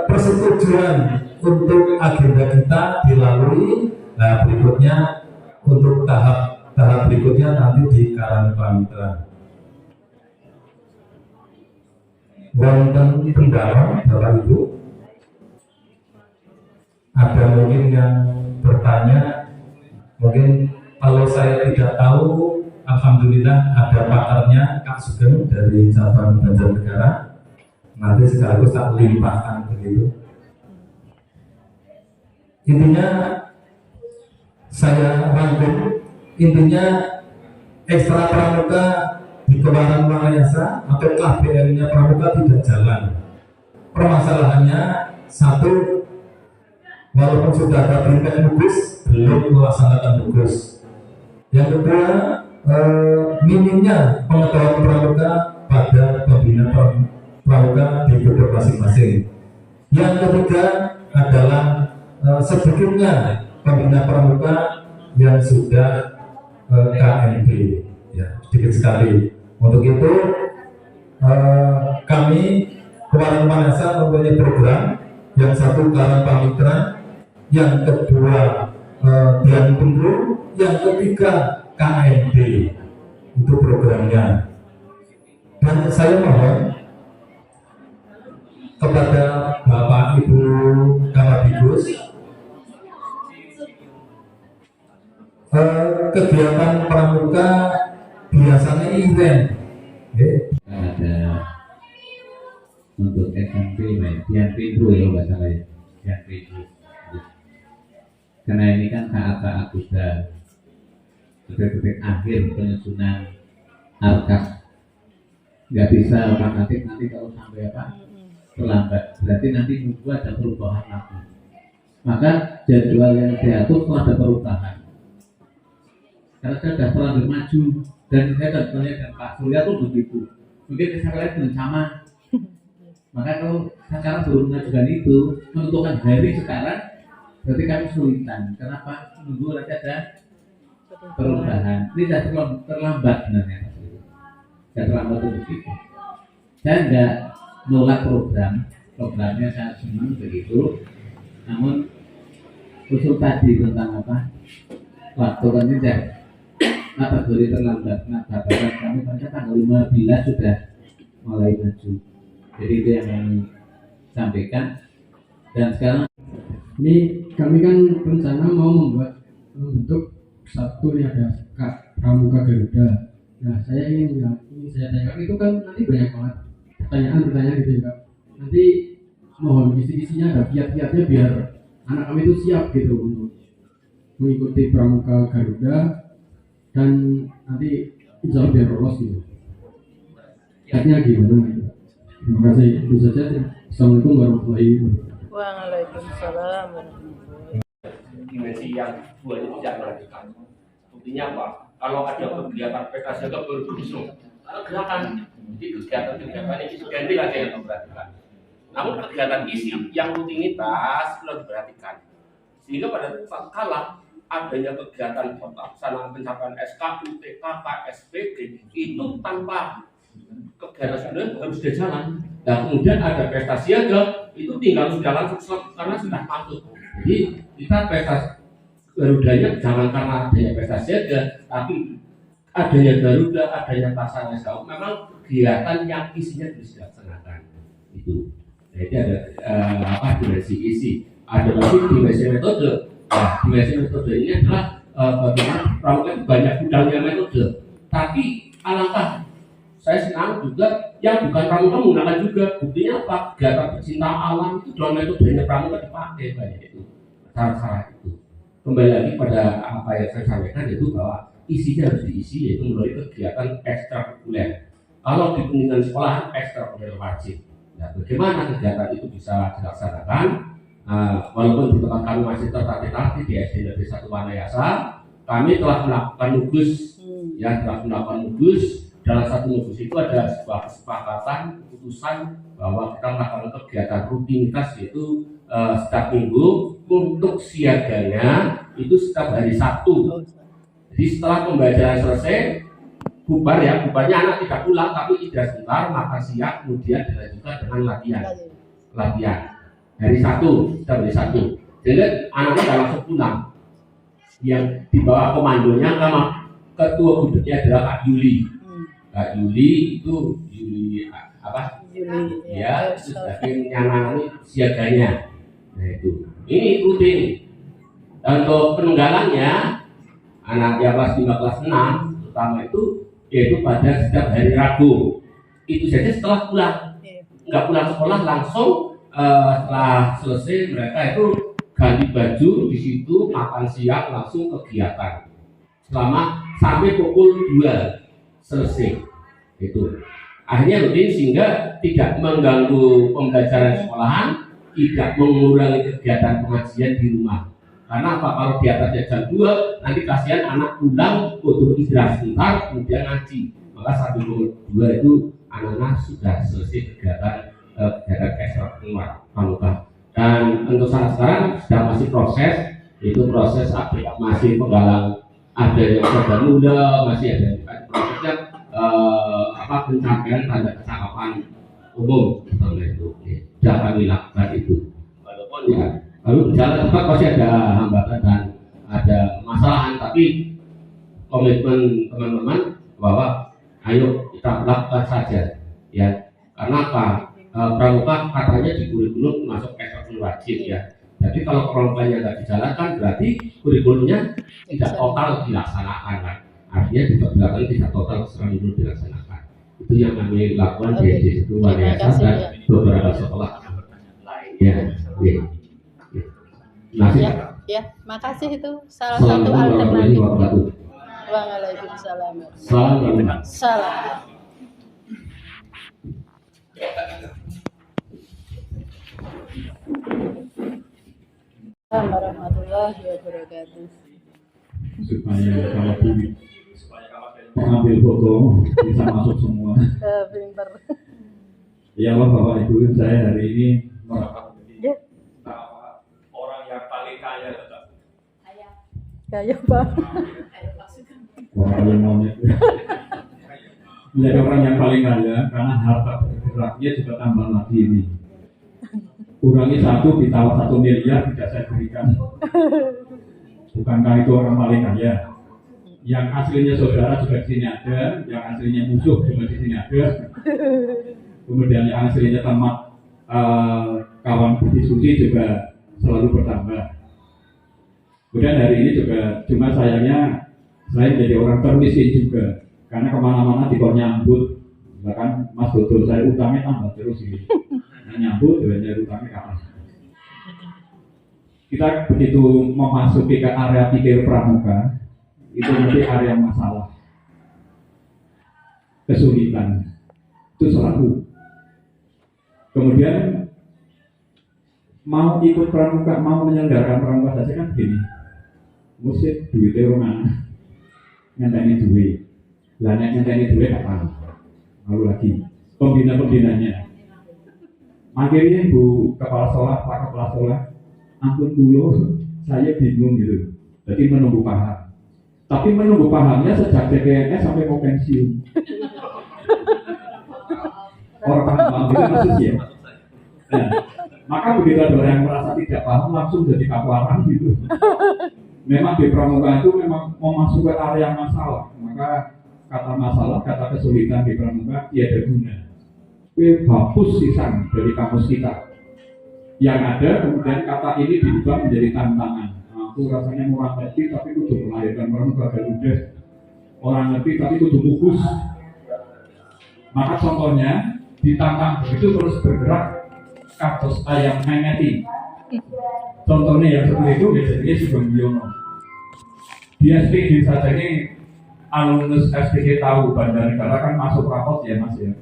persetujuan untuk agenda kita dilalui. Nah, berikutnya untuk tahap berikutnya nanti di Karangpamitra. Wonten pendalaman Bapak Ibu, ada mungkin yang bertanya. Mungkin kalau saya tidak tahu, alhamdulillah ada pakarnya Kak Sugeng dari cabang Banjarnegara. Nanti sekaligus tak limpahkan begitu. Intinya saya rangkum, intinya ekstra pramuka di Kelurahan Wanayasa atau KBM-nya pramuka tidak jalan. Permasalahannya satu, walaupun sudah ada perintah tugas belum melaksanakan tugas. Yang kedua, minimnya pengetahuan pramuka pada pembina pramuka di guduk masing-masing. Yang ketiga adalah sedikitnya pembina pramuka yang sudah KMP, ya sedikit sekali. Untuk itu kami Kelurahan Wanayasa mempunyai program yang satu Karangpamitra, yang kedua Dian Tunggu, yang ketiga KMD. Itu programnya. Dan saya mohon kepada Bapak Ibu Kamabigus, kegiatan pramuka biasanya event. Ada untuk SMP, Dian Pedro ya nggak salah ya, Dian Pedro. Karena ini kan saat-saat sudah detik-detik akhir penyusunan arkas, nggak bisa otak-atik nanti kalau sampai terlambat, berarti nanti minggu ada perubahan lagi. Maka jadwal yang diatur setelah ada perubahan. Karena saya sudah terlanjur maju dan saya contohnya dan Pak Surya tuh begitu. Mungkin saya belum sama. Maka kalau sekarang belum mengajukan itu, menentukan hari sekarang, berarti kami kesulitan. Kenapa? Menunggu nanti ada perubahan. Ini sudah terlambat sebenarnya. Sudah terlambat untuk itu. Saya enggak nolak programnya saya senang begitu. Namun usul tadi tentang waktu kan tidak kategori terlambat. Nah, kami pada tanggal 15 sudah mulai maju. Jadi itu yang kami sampaikan. Dan sekarang ini kami kan rencana mau membentuk satu yang ada Pramuka Garuda. Nah, saya ingin saya tanyakan, itu kan nanti banyak banget pertanyaan gitu ya Kak. Nanti mohon isi-isinya ada kiat-kiatnya biar anak kami itu siap gitu untuk mengikuti Pramuka Garuda dan nanti insya Allah biar lolos gitu. Kiatnya gimana gitu. Terima kasih, itu saja. Assalamualaikum warahmatullahi wabarakatuh. Waalaikumsalam. Dimensi yang dua itu tidak melakukan. Buktinya apa? Kalau ada kegiatan PKS itu berlangsung, gerakan di kegiatan ini ganti lagi yang memperhatikan. Namun kegiatan isi yang rutinitas perlu diperhatikan. Sehingga pada saat kala adanya kegiatan pelaksanaan pencapaian SKU, TKK, SPG itu tanpa kegiatan sebenarnya harus sudah jalan. Nah, kemudian ada pesta siaga itu tinggal sudah langsung karena sudah patut. Jadi kita pesta Garudanya jangan karena adanya pesta siaga, tapi adanya Garuda, adanya pasar Esau, memang kegiatan yang isinya terus dilaksanakan. Itu. Jadi ada dimensi isi, ada lagi dimensi metode. Nah, dimensi metode ini adalah bagaimana pramuka banyak bidangnya metode. Tapi alangkah saya senang juga yang bukan pramuka menggunakan juga. Buktinya apa? Kegiatan pecinta alam itu dalam metodenya pramuka dipakai banyak itu. Cara-cara itu. Kembali lagi pada apa yang saya sampaikan, yaitu bahwa isinya harus diisi, yaitu melalui kegiatan ekstrakurikuler. Kalau di pendidikan sekolah ekstrakurikuler wajib. Nah, bagaimana kegiatan itu bisa dilaksanakan? Walaupun di tempat kami masih tertatih-tatih di SD Negeri 1 Wanayasa, kami telah melakukan nugus, dalam satu nugus itu ada sebuah kesepakatan, keputusan bahwa kita melakukan kegiatan rutinitas, yaitu setiap minggu untuk siaganya itu setiap hari Sabtu. Jadi setelah pembelajaran selesai, bubarnya anak tidak pulang tapi istirahat sebentar, makan siang, kemudian dilanjutkan dengan latihan hari Sabtu, setiap hari Sabtu. Jadi anaknya tidak langsung pulang. Yang di bawah komandonya sama ketua gudegnya adalah Kak Yuli. Kak Yuli itu Yuli ya, sebagai menyanangani siaganya. Nah itu, ini rutin. Dan untuk penunggalannya anak yang kelas 5, kelas 6 terutama itu, yaitu pada setiap hari Rabu. Itu saja setelah pulang, nggak pulang sekolah langsung. Setelah selesai mereka itu ganti baju di situ, makan siang, langsung kegiatan selama sampai pukul 2 selesai. Itu akhirnya rutin sehingga tidak mengganggu pembelajaran sekolahan, tidak mengurangi kegiatan pengajian di rumah. Karena apa? Kalau di atasnya jam 2, nanti kasihan anak pulang butuh istirahat sebentar, kemudian ngaji. Maka sampai pukul 2 itu anak-anak sudah selesai kegiatan ekstrakurikuler pramuka. Dan untuk saat sekarang sedang masih proses, itu proses masih penggalang, ada yang sudah muda, masih ada prosesnya pencapaian pada kecakapan umum seperti itu. Sudah kami lakukan itu. Walaupun ya lalu berjalan tetap pasti ada hambatan dan ada masalahan, tapi komitmen teman-teman bahwa ayo kita lakukan saja ya. Karena apa? Pramuka katanya di kurikulum masuk ekstrakurikuler wajib ya. Jadi kalau pramukanya nggak dijalankan berarti kurikulumnya tidak total dilaksanakan kan. Artinya tidak total secara dulu dilaksanakan. Itu yang kami lakukan di SD 1 Wanayasa dan beberapa sekolah lainnya. Ya, makasih itu salah satu alternatif. Waalaikumsalam. Salam. Assalamualaikum warahmatullahi wabarakatuh. Supaya kalau mengambil foto bisa masuk semua. Pinter. Ya Allah Bapak Ibu, saya hari ini orang yang paling kaya. Kaya Pak. orang yang monyet menjadi orang yang paling kaya karena harta bergeraknya juga tambah lagi ini. Kurangi 1 ditawar 1 miliar tidak saya berikan. Bukankah itu orang paling kaya? Yang aslinya saudara juga di sini ada, yang aslinya musuh juga di sini ada. Kemudian yang aslinya teman kawan berdiskusi juga selalu bertambah. Kemudian hari ini juga cuma sayangnya saya menjadi orang termiskin juga karena kemana-mana dikon nyambut. Bahkan Mas Dodo saya utangnya tambah terus ini. Nyambut dan nyari utangnya kapan? Kita begitu memasuki ke area pikir pramuka, itu nanti area masalah, kesulitan, itu selalu. Kemudian mau ikut pramuka, mau menyelenggarakan pramuka saja kan gini, musik duitnya orang ngenteni duit, lah ngenteni duit kapan? Lalu lagi pembina-pembinanya. Akhirnya Bu Kepala Sekolah, Pak Kepala Sekolah, ampun dulu, saya bingung gitu. Jadi menunggu paham. Tapi menunggu pahamnya sejak CPNS sampai mau pensiun. Orang paham itu maksud ya. Nah, maka begitu ada orang yang merasa tidak paham langsung jadi kapuaran gitu. Memang di pramuka itu memang mau masuk ke area masalah. Maka kata masalah, kata kesulitan di pramuka tiada guna. Hapus sisan dari kamus kita. Yang ada kemudian kata ini diubah menjadi tantangan. Aku rasanya orang ngerti tapi kudu melahirkan pramuka Garuda. Orang ngerti tapi kudu mukus. Maka contohnya ditantang begitu terus bergerak kados ayam ngengeti. Contohnya yang seperti itu biasanya Sugeng Yono. Di SPG saja ini alumnus SPG tahu Banjarnegara kan masuk rapot ya Mas ya.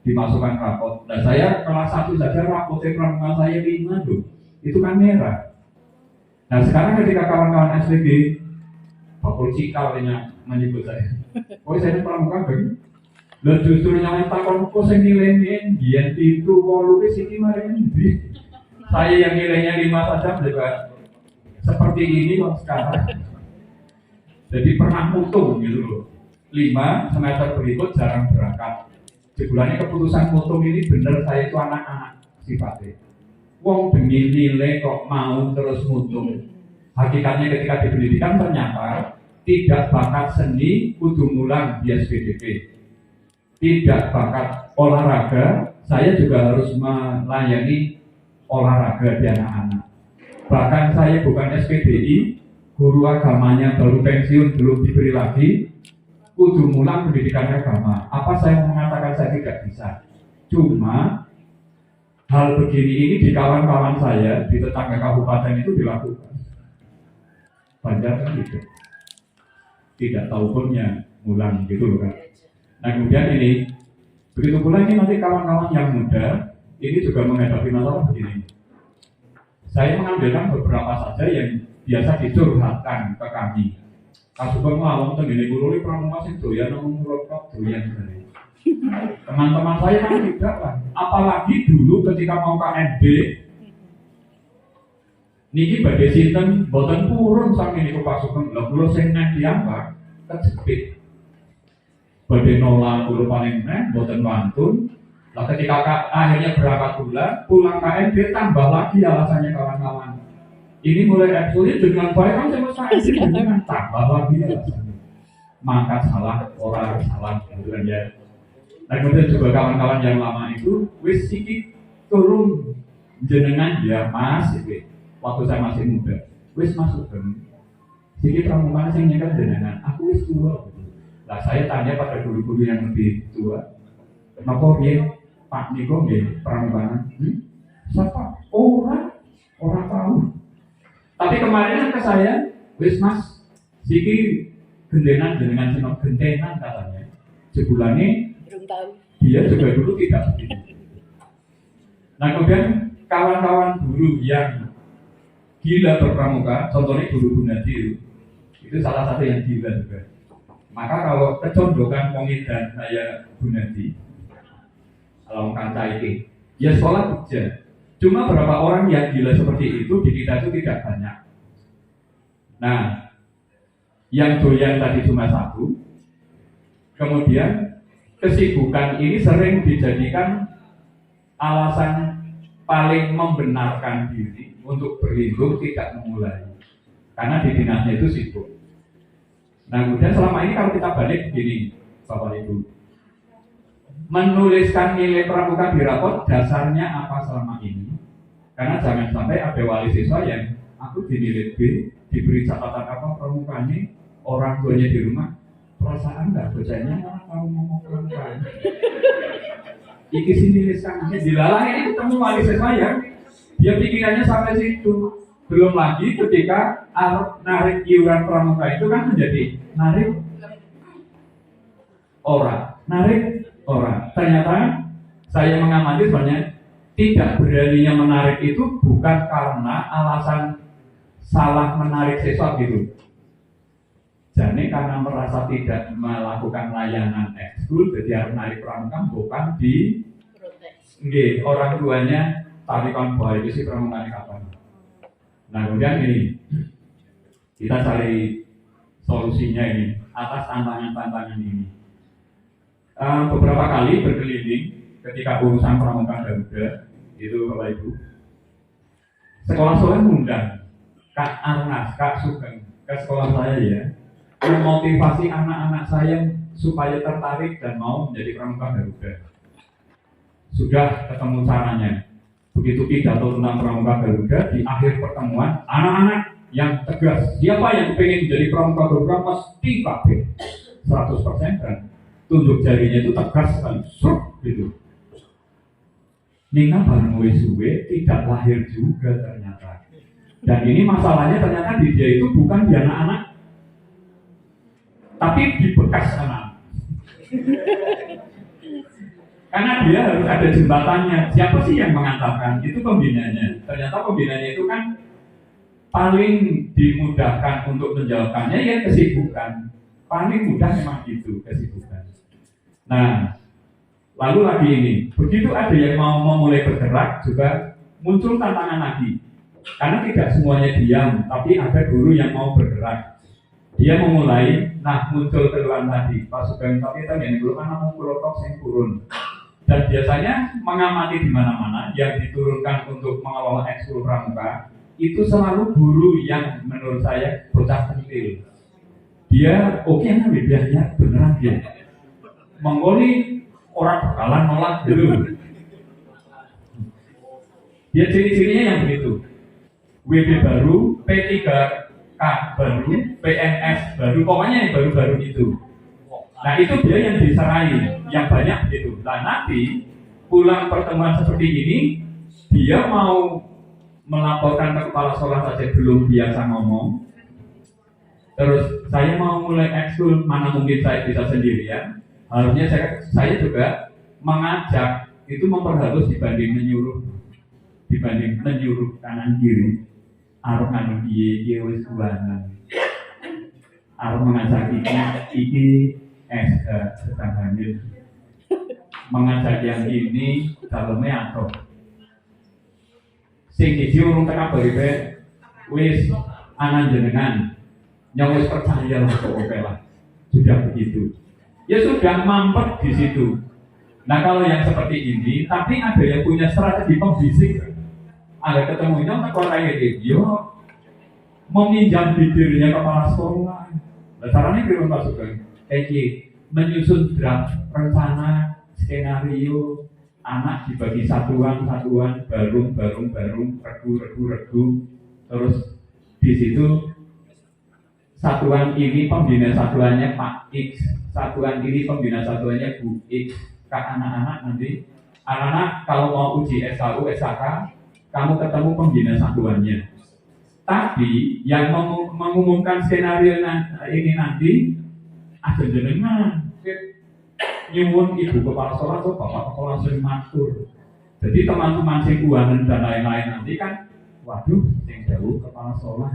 Dimasukkan rapot. Nah saya kelas 1 saja rapotnya pramuka saya 5 loh. Itu kan merah. Nah sekarang ketika kawan-kawan SPG bakul cikal ini menyebut saya. Oh saya ini pramuka kan? Dan justru yang takon kok sing nilainya biyen itu kalau wis iki mari endi. Saya yang nilainya 5 saja juga seperti ini kok sekarang. Jadi pernah mutung gitu loh. 5 semester berikut jarang berangkat. Sebulannya keputusan mutung ini bener saya itu anak-anak sifatnya. Wong demi nilai kok mau terus mutung. Hakikatnya ketika di pendidikan ternyata tidak bakat seni kudu mulang di SPDP. Tidak bakat olahraga, saya juga harus melayani olahraga di anak-anak. Bahkan saya bukan SPDI, guru agamanya baru pensiun, belum diberi lagi, kudu mulang pendidikan agama. Apa saya mengatakan saya tidak bisa? Cuma hal begini ini di kawan-kawan saya, di tetangga kabupaten itu dilakukan. Banjar kan gitu. Tidak tahu punnya mulang gitu loh kan. Nah kemudian ini, begitu pula ini nanti kawan-kawan yang muda, ini juga menghadapi masalah begini. Saya mengambilkan beberapa saja yang biasa dicurhatkan ke kami. Kasubeng lawang tengene kulo iki pramuka sing doyan nang rokok doyan jare. Teman-teman saya kan tidak lah. Apalagi dulu ketika mau KMB niki badhe sinten boten purun saking niku Pak Sugeng. Lha kula sing nek diambak kejepit. Badhe nolak kulo paling nek boten wantun. Lah ketika akhirnya berangkat pulang KMB tambah lagi alasannya kawan-kawan. Ini mulai sulit dengan baik kan saya dengan tambah lagi alasannya. Maka salah orang salah kemudian ya. Nah kemudian juga kawan-kawan yang lama itu wis iki turun jenengan ya Mas iki. Waktu saya masih muda, wis masuk kan. Siki pramuka sing nyekel jenengan, aku wis tua. Lah saya tanya pada guru-guru yang lebih tua, kenapa piye Pak Niko nggih pramuka? Siapa? Orang tahu. Tapi kemarin ke saya, wis Mas, siki gendenan jenengan senok gentenan katanya. Sebulannya Belum tahu. dia juga dulu tidak begitu. Nah kemudian kawan-kawan guru yang gila berpramuka, contohnya guru Gunadi itu salah satu yang gila juga. Maka kalau kecondongan pengidan saya Gunadi, kalau kanca ini, ya sekolah kerja. Cuma beberapa orang yang gila seperti itu di kita itu tidak banyak. Nah, yang doyan tadi cuma satu. Kemudian kesibukan ini sering dijadikan alasan paling membenarkan diri untuk berlindung tidak memulai karena di dinasnya itu sibuk. Nah kemudian selama ini kalau kita balik begini Bapak Ibu, menuliskan nilai pramuka di rapot dasarnya apa selama ini? Karena jangan sampai ada wali siswa yang aku dinilai B, diberi catatan apa pramukanya, orang tuanya di rumah perasaan nggak bocahnya mau ngomong pramuka. Iki sini tuliskan dilalang ini ketemu wali siswa yang dia pikirannya sampai situ. Belum lagi ketika narik iuran pramuka itu kan menjadi narik orang. Ternyata saya mengamati sebenarnya tidak beraninya menarik itu bukan karena alasan salah menarik siswa gitu. Jadi karena merasa tidak melakukan layanan ekskul, jadi harus narik pramuka bukan di orang tuanya tarikan bahwa itu si pramuka kapan. Nah kemudian ini kita cari solusinya ini atas tantangan-tantangan ini. Beberapa kali berkeliling ketika urusan pramuka Garuda itu Bapak Ibu, sekolah-sekolah mengundang Kak Arnas, Kak Sugeng ke sekolah saya ya, memotivasi anak-anak saya supaya tertarik dan mau menjadi pramuka Garuda. Sudah ketemu caranya. Begitu pidato tentang pramuka Garuda, di akhir pertemuan, anak-anak yang tegas, siapa yang pengen menjadi pramuka Garuda mesti kabeh 100% dan tunjuk jarinya itu tegas sekali, gitu. Nina bareng suwe tidak lahir juga ternyata. Dan ini masalahnya ternyata di dia itu bukan di anak-anak, tapi di bekas anak. Karena dia harus ada jembatannya. Siapa sih yang mengantarkan? Itu pembinanya. Ternyata pembinanya itu kan paling dimudahkan untuk menjawabkannya ya kesibukan. Paling mudah memang itu kesibukan. Nah, lalu lagi ini, begitu ada yang mau memulai bergerak juga muncul tantangan lagi. Karena tidak semuanya diam, tapi ada guru yang mau bergerak. Dia memulai, nah muncul keluhan tadi. Pak Sugeng tapi kita yang dulu kan mau pulau saya turun. Dan biasanya mengamati di mana-mana yang diturunkan untuk mengelola ekskul pramuka itu selalu guru yang menurut saya bocah pentil. Dia oke nabi biasanya beneran dia. Menggoli orang bakalan nolak dulu. Dia ciri-cirinya yang begitu. WB baru, P3K baru, PNS baru, pokoknya yang baru-baru itu. Nah itu dia yang diserai, yang banyak begitu. Nah nanti pulang pertemuan seperti ini, dia mau melaporkan ke kepala sekolah saja belum biasa ngomong. Terus saya mau mulai ekskul, mana mungkin saya bisa sendirian. Harusnya saya juga mengajak, itu memperhalus dibanding menyuruh kanan kiri. Arep anu kiye wis kuwanan. Arep mengajak iki sedang hamil. Mengajak yang ini dalamnya atau sing siji urung tekan baribe wis anan jenengan nyong wis percaya lah oke lah. Sudah begitu. Ya sudah mampet di situ. Nah kalau yang seperti ini, tapi ada yang punya strategi pembisik. Ada ketemu ini tak orang kayak yo meminjam bibirnya kepala sekolah. Nah, caranya kita masukkan kayak menyusun draft rencana skenario anak dibagi satuan barung regu terus di situ satuan ini pembina satuannya Pak X, satuan ini pembina satuannya Bu X. Kak anak-anak nanti anak-anak kalau mau uji SKU SKK kamu ketemu pembina satuannya. Tapi yang mengumumkan skenario ini nanti ada jenengan nyuwun ibu kepala sekolah atau bapak kepala sering matur. Jadi teman-teman sing kuanen dan lain-lain nanti kan, waduh, sing jauh kepala sekolah.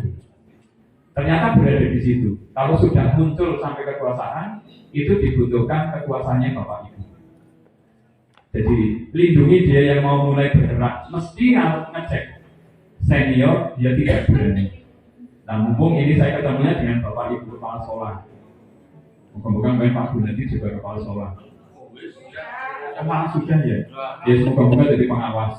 Ternyata berada di situ. Kalau sudah muncul sampai kekuasaan, itu dibutuhkan kekuasaannya bapak ibu. Jadi lindungi dia yang mau mulai bergerak, mesti harus ngecek senior dia tidak berani. Nah mumpung ini saya ketemunya dengan bapak ibu kepala sekolah. Moga-moga main Pak Gunadi juga kepala sekolah. Emang sudah ya? Ya semoga-moga jadi pengawas.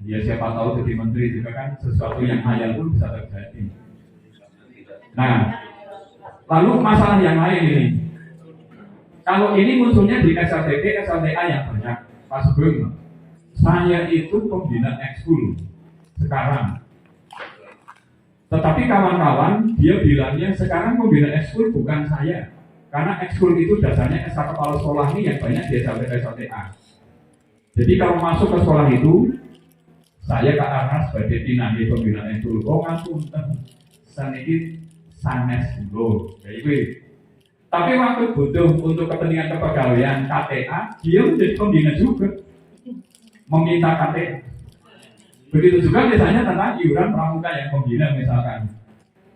Ya siapa tahu jadi menteri juga kan sesuatu yang hayal pun bisa terjadi. Nah, lalu masalah yang lain ini. Kalau ini munculnya di SLTD, SLTA yang banyak, Pak Sugeng, saya itu pembina ekskul sekarang. Tetapi kawan-kawan, dia bilangnya sekarang pembina ekskul bukan saya. Karena ekskul itu dasarnya SK kepala sekolah ini yang banyak di SLTA. Jadi kalau masuk ke sekolah itu, saya Kak Arnas sebagai tinani pembina ekskul. Oh ngapunten, saniki sanes dulu. Jadi tapi waktu butuh untuk kepentingan kepegawaian KTA, dia menjadi pembina juga, meminta KTA. Begitu juga misalnya tentang iuran pramuka yang pembina misalkan.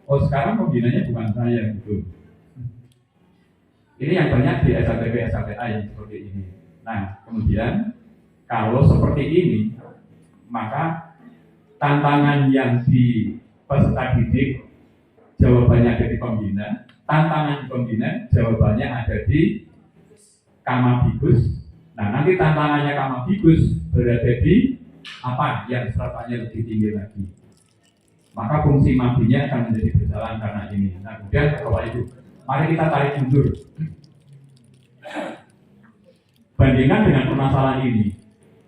Oh sekarang pembinanya bukan saya gitu. Ini yang banyak di SLTB SLTA yang seperti ini. Nah kemudian kalau seperti ini, maka tantangan yang di peserta didik jawabannya ada di pembina. Tantangan di pembina, jawabannya ada di Kamadikus. Nah, nanti tantangannya Kamadikus berada di apa yang stratanya lebih tinggi lagi. Maka fungsi mabinya akan menjadi berjalan karena ini. Nah, kemudian Bapak Ibu, Mari kita tarik mundur. Bandingkan dengan permasalahan ini.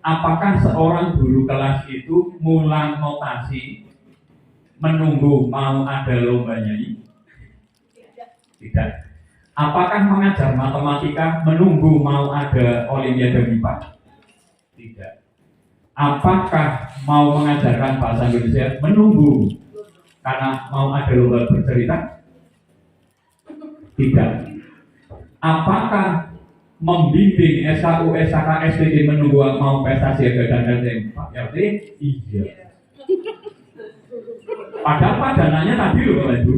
Apakah seorang guru kelas itu ngulang notasi menunggu mau ada lomba nyanyi? Tidak. Apakah mengajar matematika menunggu mau ada olimpiade MIPA? Tidak. Apakah mau mengajarkan bahasa Indonesia menunggu karena mau ada lomba bercerita? Tidak. Apakah membimbing SKU, SKK, SPG menunggu mau pesta siaga dan LTM? Pak RT? Iya. Padahal padanannya tadi loh Bapak Ibu.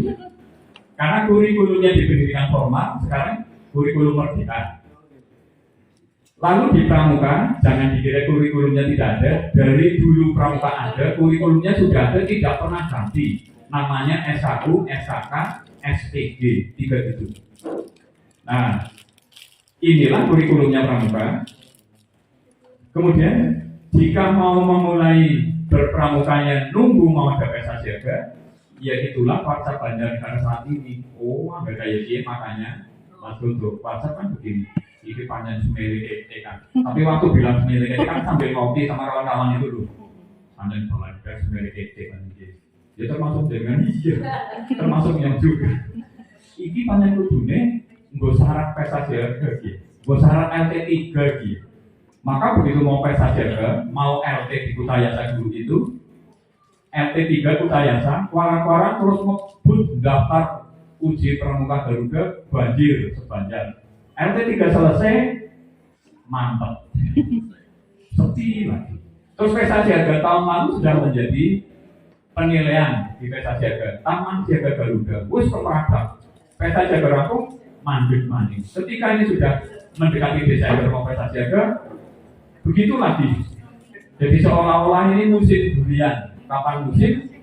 Karena kurikulumnya di pendidikan formal, sekarang kurikulum merdeka. Lalu di pramuka, jangan dikira kurikulumnya tidak ada. Dari dulu pramuka ada, kurikulumnya sudah ada, tidak pernah ganti. Namanya SKU, SKK, SPG, 3 itu. Nah, inilah kurikulumnya pramuka. Kemudian, jika mau memulai berpramukanya nunggu mau ada pesta siaga, ya itulah WhatsApp Banjarnegara saat ini. Oh, agak kayak gini, makanya Mas Dodo, WhatsApp kan begini. Ini panjang semele kan. Tapi waktu bilang semele kan sambil ngopi sama kawan-kawan itu dulu. Panjang banget semele kan. Ya termasuk dengan iya, termasuk yang juga. Iki panjang kudune nggak syarat pesta siaga gitu, nggak syarat LT3 gitu. Maka begitu mau pesta siaga, mau LT di Kutayasa dulu itu, LT3 Kutayasa, kuara-kuara terus ngebut daftar uji pramuka Garuda banjir sepanjang. LT3 selesai, mantap, sepi lagi. Terus pesta siaga tahun lalu sudah menjadi penilaian di pesta siaga, Taman Siaga Garuda, wis pemerintah. Pesta siaga rampung, mandek maning. Ketika ini sudah mendekati Desember mau pesta siaga, begitu lagi. Jadi seolah-olah ini musim durian. Kapan musim?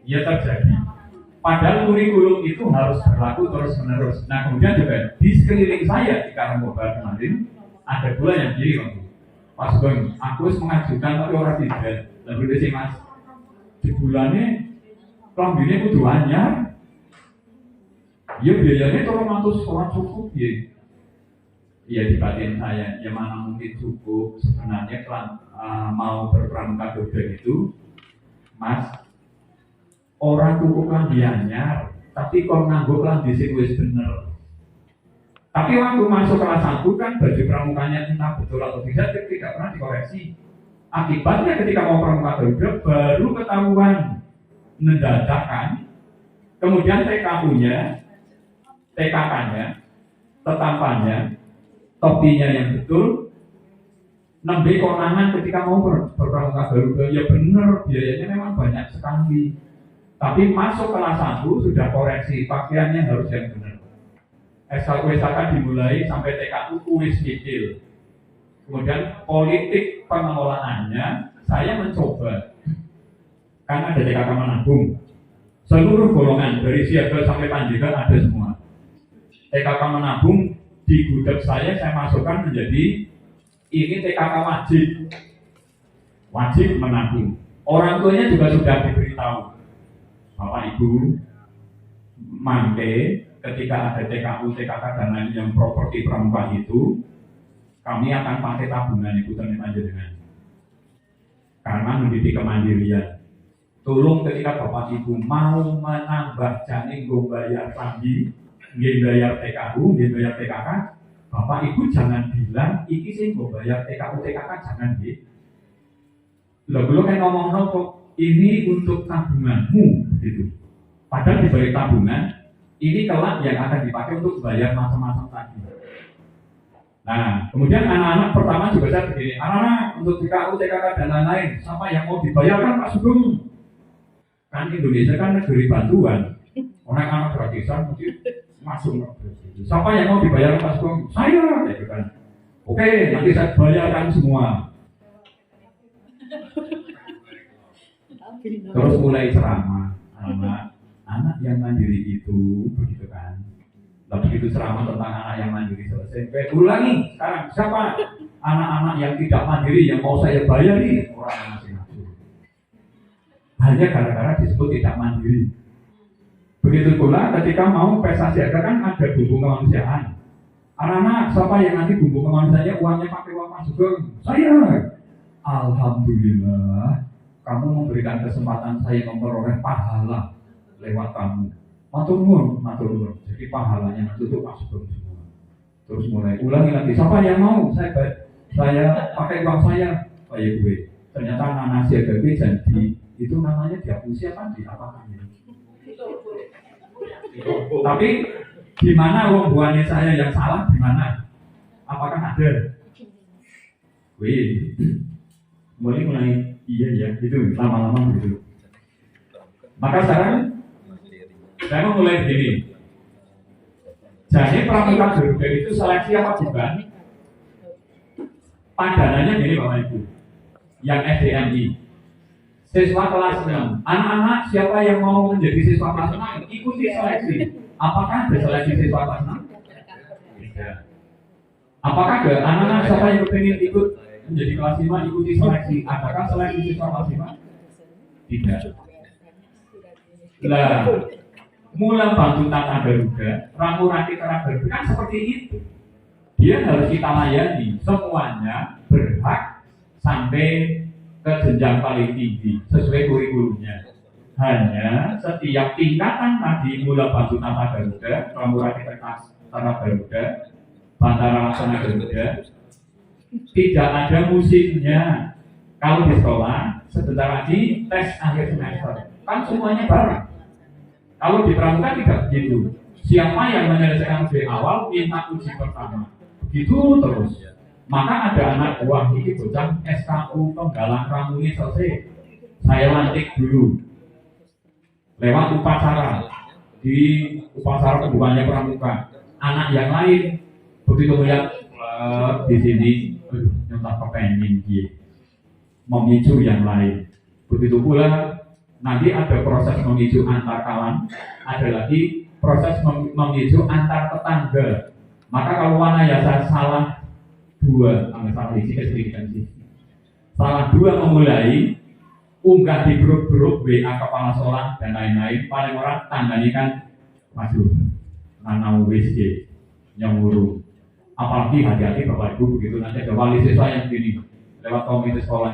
Ya terjadi. Padahal kurikulum itu harus berlaku terus-menerus. Nah kemudian juga di sekeliling saya di Karangkobar kemarin ada pula yang gini waktu. Pas Bang, aku harus mengajukan tapi orang tidak. Lalu dia sih Mas, di bulannya kelambinya kudu anyar. Ya biayanya kalau mantus orang cukup ya. Ya di batin saya, ya mana mungkin cukup. Sebenarnya mau berpramuka Garuda itu, Mas, orang tuku klambiannya, tapi kok nganggo klambi sing wis bener. Tapi waktu masuk kelas 1 kan baju pramukanya entah betul atau tidak pernah dikoreksi. Akibatnya ketika mau pramuka Garuda baru ketahuan mendadakan, kemudian TKU-nya, TKK-nya, tetampannya, topinya yang betul, nembe konangan ketika mau berpramuka Garuda, ya benar biayanya memang banyak sekali. Tapi masuk kelas 1 sudah koreksi, pakaiannya harus yang benar. SKU SKK dimulai sampai TKU kuis detail. Kemudian politik pengelolaannya saya mencoba, karena ada TKK menabung. Seluruh golongan dari siaga sampai panjega ada semua. TKK menabung di gudeg saya masukkan menjadi ini TKK wajib menabung. Orang tuanya juga sudah diberitahu, Bapak Ibu, mangke ketika ada TKU, TKK dan lain yang properti pramuka itu, kami akan pakai tabungan Ibu Panjenengan karena mendidik kemandirian. Tolong ketika Bapak Ibu mau menambah janing bayar pagi, bayar TKU, bayar TKK, Bapak Ibu jangan bilang iki sih mau bayar TKU TKK, jangan gitu. Belum kan ngomong kok ini untuk tabunganmu gitu. Padahal di balik tabungan ini kelak yang akan dipakai untuk bayar macam-macam tadi. Nah, kemudian anak-anak pertama juga saya begini, anak-anak untuk TKU TKK dan lain-lain, siapa yang mau dibayarkan Pak Sugeng? Kan Indonesia kan negeri bantuan, orang anak gratisan mungkin masuk. Siapa yang mau dibayar Pak Sugeng? Saya, gitu kan. Oke, nanti saya bayarkan semua. Terus mulai ceramah, anak yang mandiri itu, begitu kan. Lalu begitu ceramah tentang anak yang mandiri selesai. Ulangi sekarang, siapa anak-anak yang tidak mandiri yang mau saya bayari? Orang yang masih ngadu. Hanya gara-gara disebut tidak mandiri. Begitu pula ketika mau pesta siaga kan ada bumbu kemanusiaan. Anak-anak, siapa yang nanti bumbu kemanusiaannya uangnya pakai uang Mas Sugeng? Saya. Alhamdulillah, kamu memberikan kesempatan saya memperoleh pahala lewat kamu. Matur nuwun. Jadi pahalanya nanti untuk Mas Sugeng semua. Terus mulai ulangi lagi. Siapa yang mau? Saya pakai uang saya. Kayak gue. Ternyata anak siaga gue jadi itu namanya dihapusi apa diapakan ini? Tapi di mana hubungannya saya yang salah? Di mana? Apakah ada? Wih, mulai iya itu lama-lama gitu. Maka sekarang saya mau mulai begini. Jadi pramuka Garuda itu seleksi apa bukan? Padanannya gini Bapak Ibu, yang SDMI. Siswa kelas 6. Anak-anak siapa yang mau menjadi siswa kelas 6 ikuti seleksi. Apakah ada seleksi siswa kelas 6? Tidak. Apakah ada anak-anak siapa yang ingin ikut menjadi kelas 5 ikuti seleksi? Adakah seleksi siswa kelas 5? Tidak. Lah, mula bantu tata Garuda, Ramurati Tata Garuda kan seperti itu. Dia harus kita layani, semuanya berhak sampai ke jenjang paling tinggi sesuai kurikulumnya. Hanya setiap tingkatan tadi mula bantu tata Garuda, Ramurati Tata Garuda, Bantara Laksana Garuda, tidak ada musimnya. Kalau di sekolah sebentar lagi tes akhir semester, kan semuanya bareng. Kalau di pramuka tidak begitu. Siapa yang menyelesaikan ujian awal minta uji pertama. Begitu terus. Maka ada anak buah ini bocah SKU Penggalang Ramuni selesai. Saya lantik dulu lewat upacara di upacara pembukaannya pramuka. Anak yang lain begitu melihat di sini nyontak kepengen dia memicu yang lain. Begitu pula nanti ada proses memicu antar kawan, ada lagi proses memicu antar tetangga. Maka kalau mana ya saya salah dua, salah dua memulai unggah di grup-grup WA kepala sekolah dan lain-lain, paling orang tangganya kan waduh, nanau WSG nyamuru. Apalagi hati-hati Bapak Ibu begitu nanti ada wali siswa yang begini lewat komite sekolah.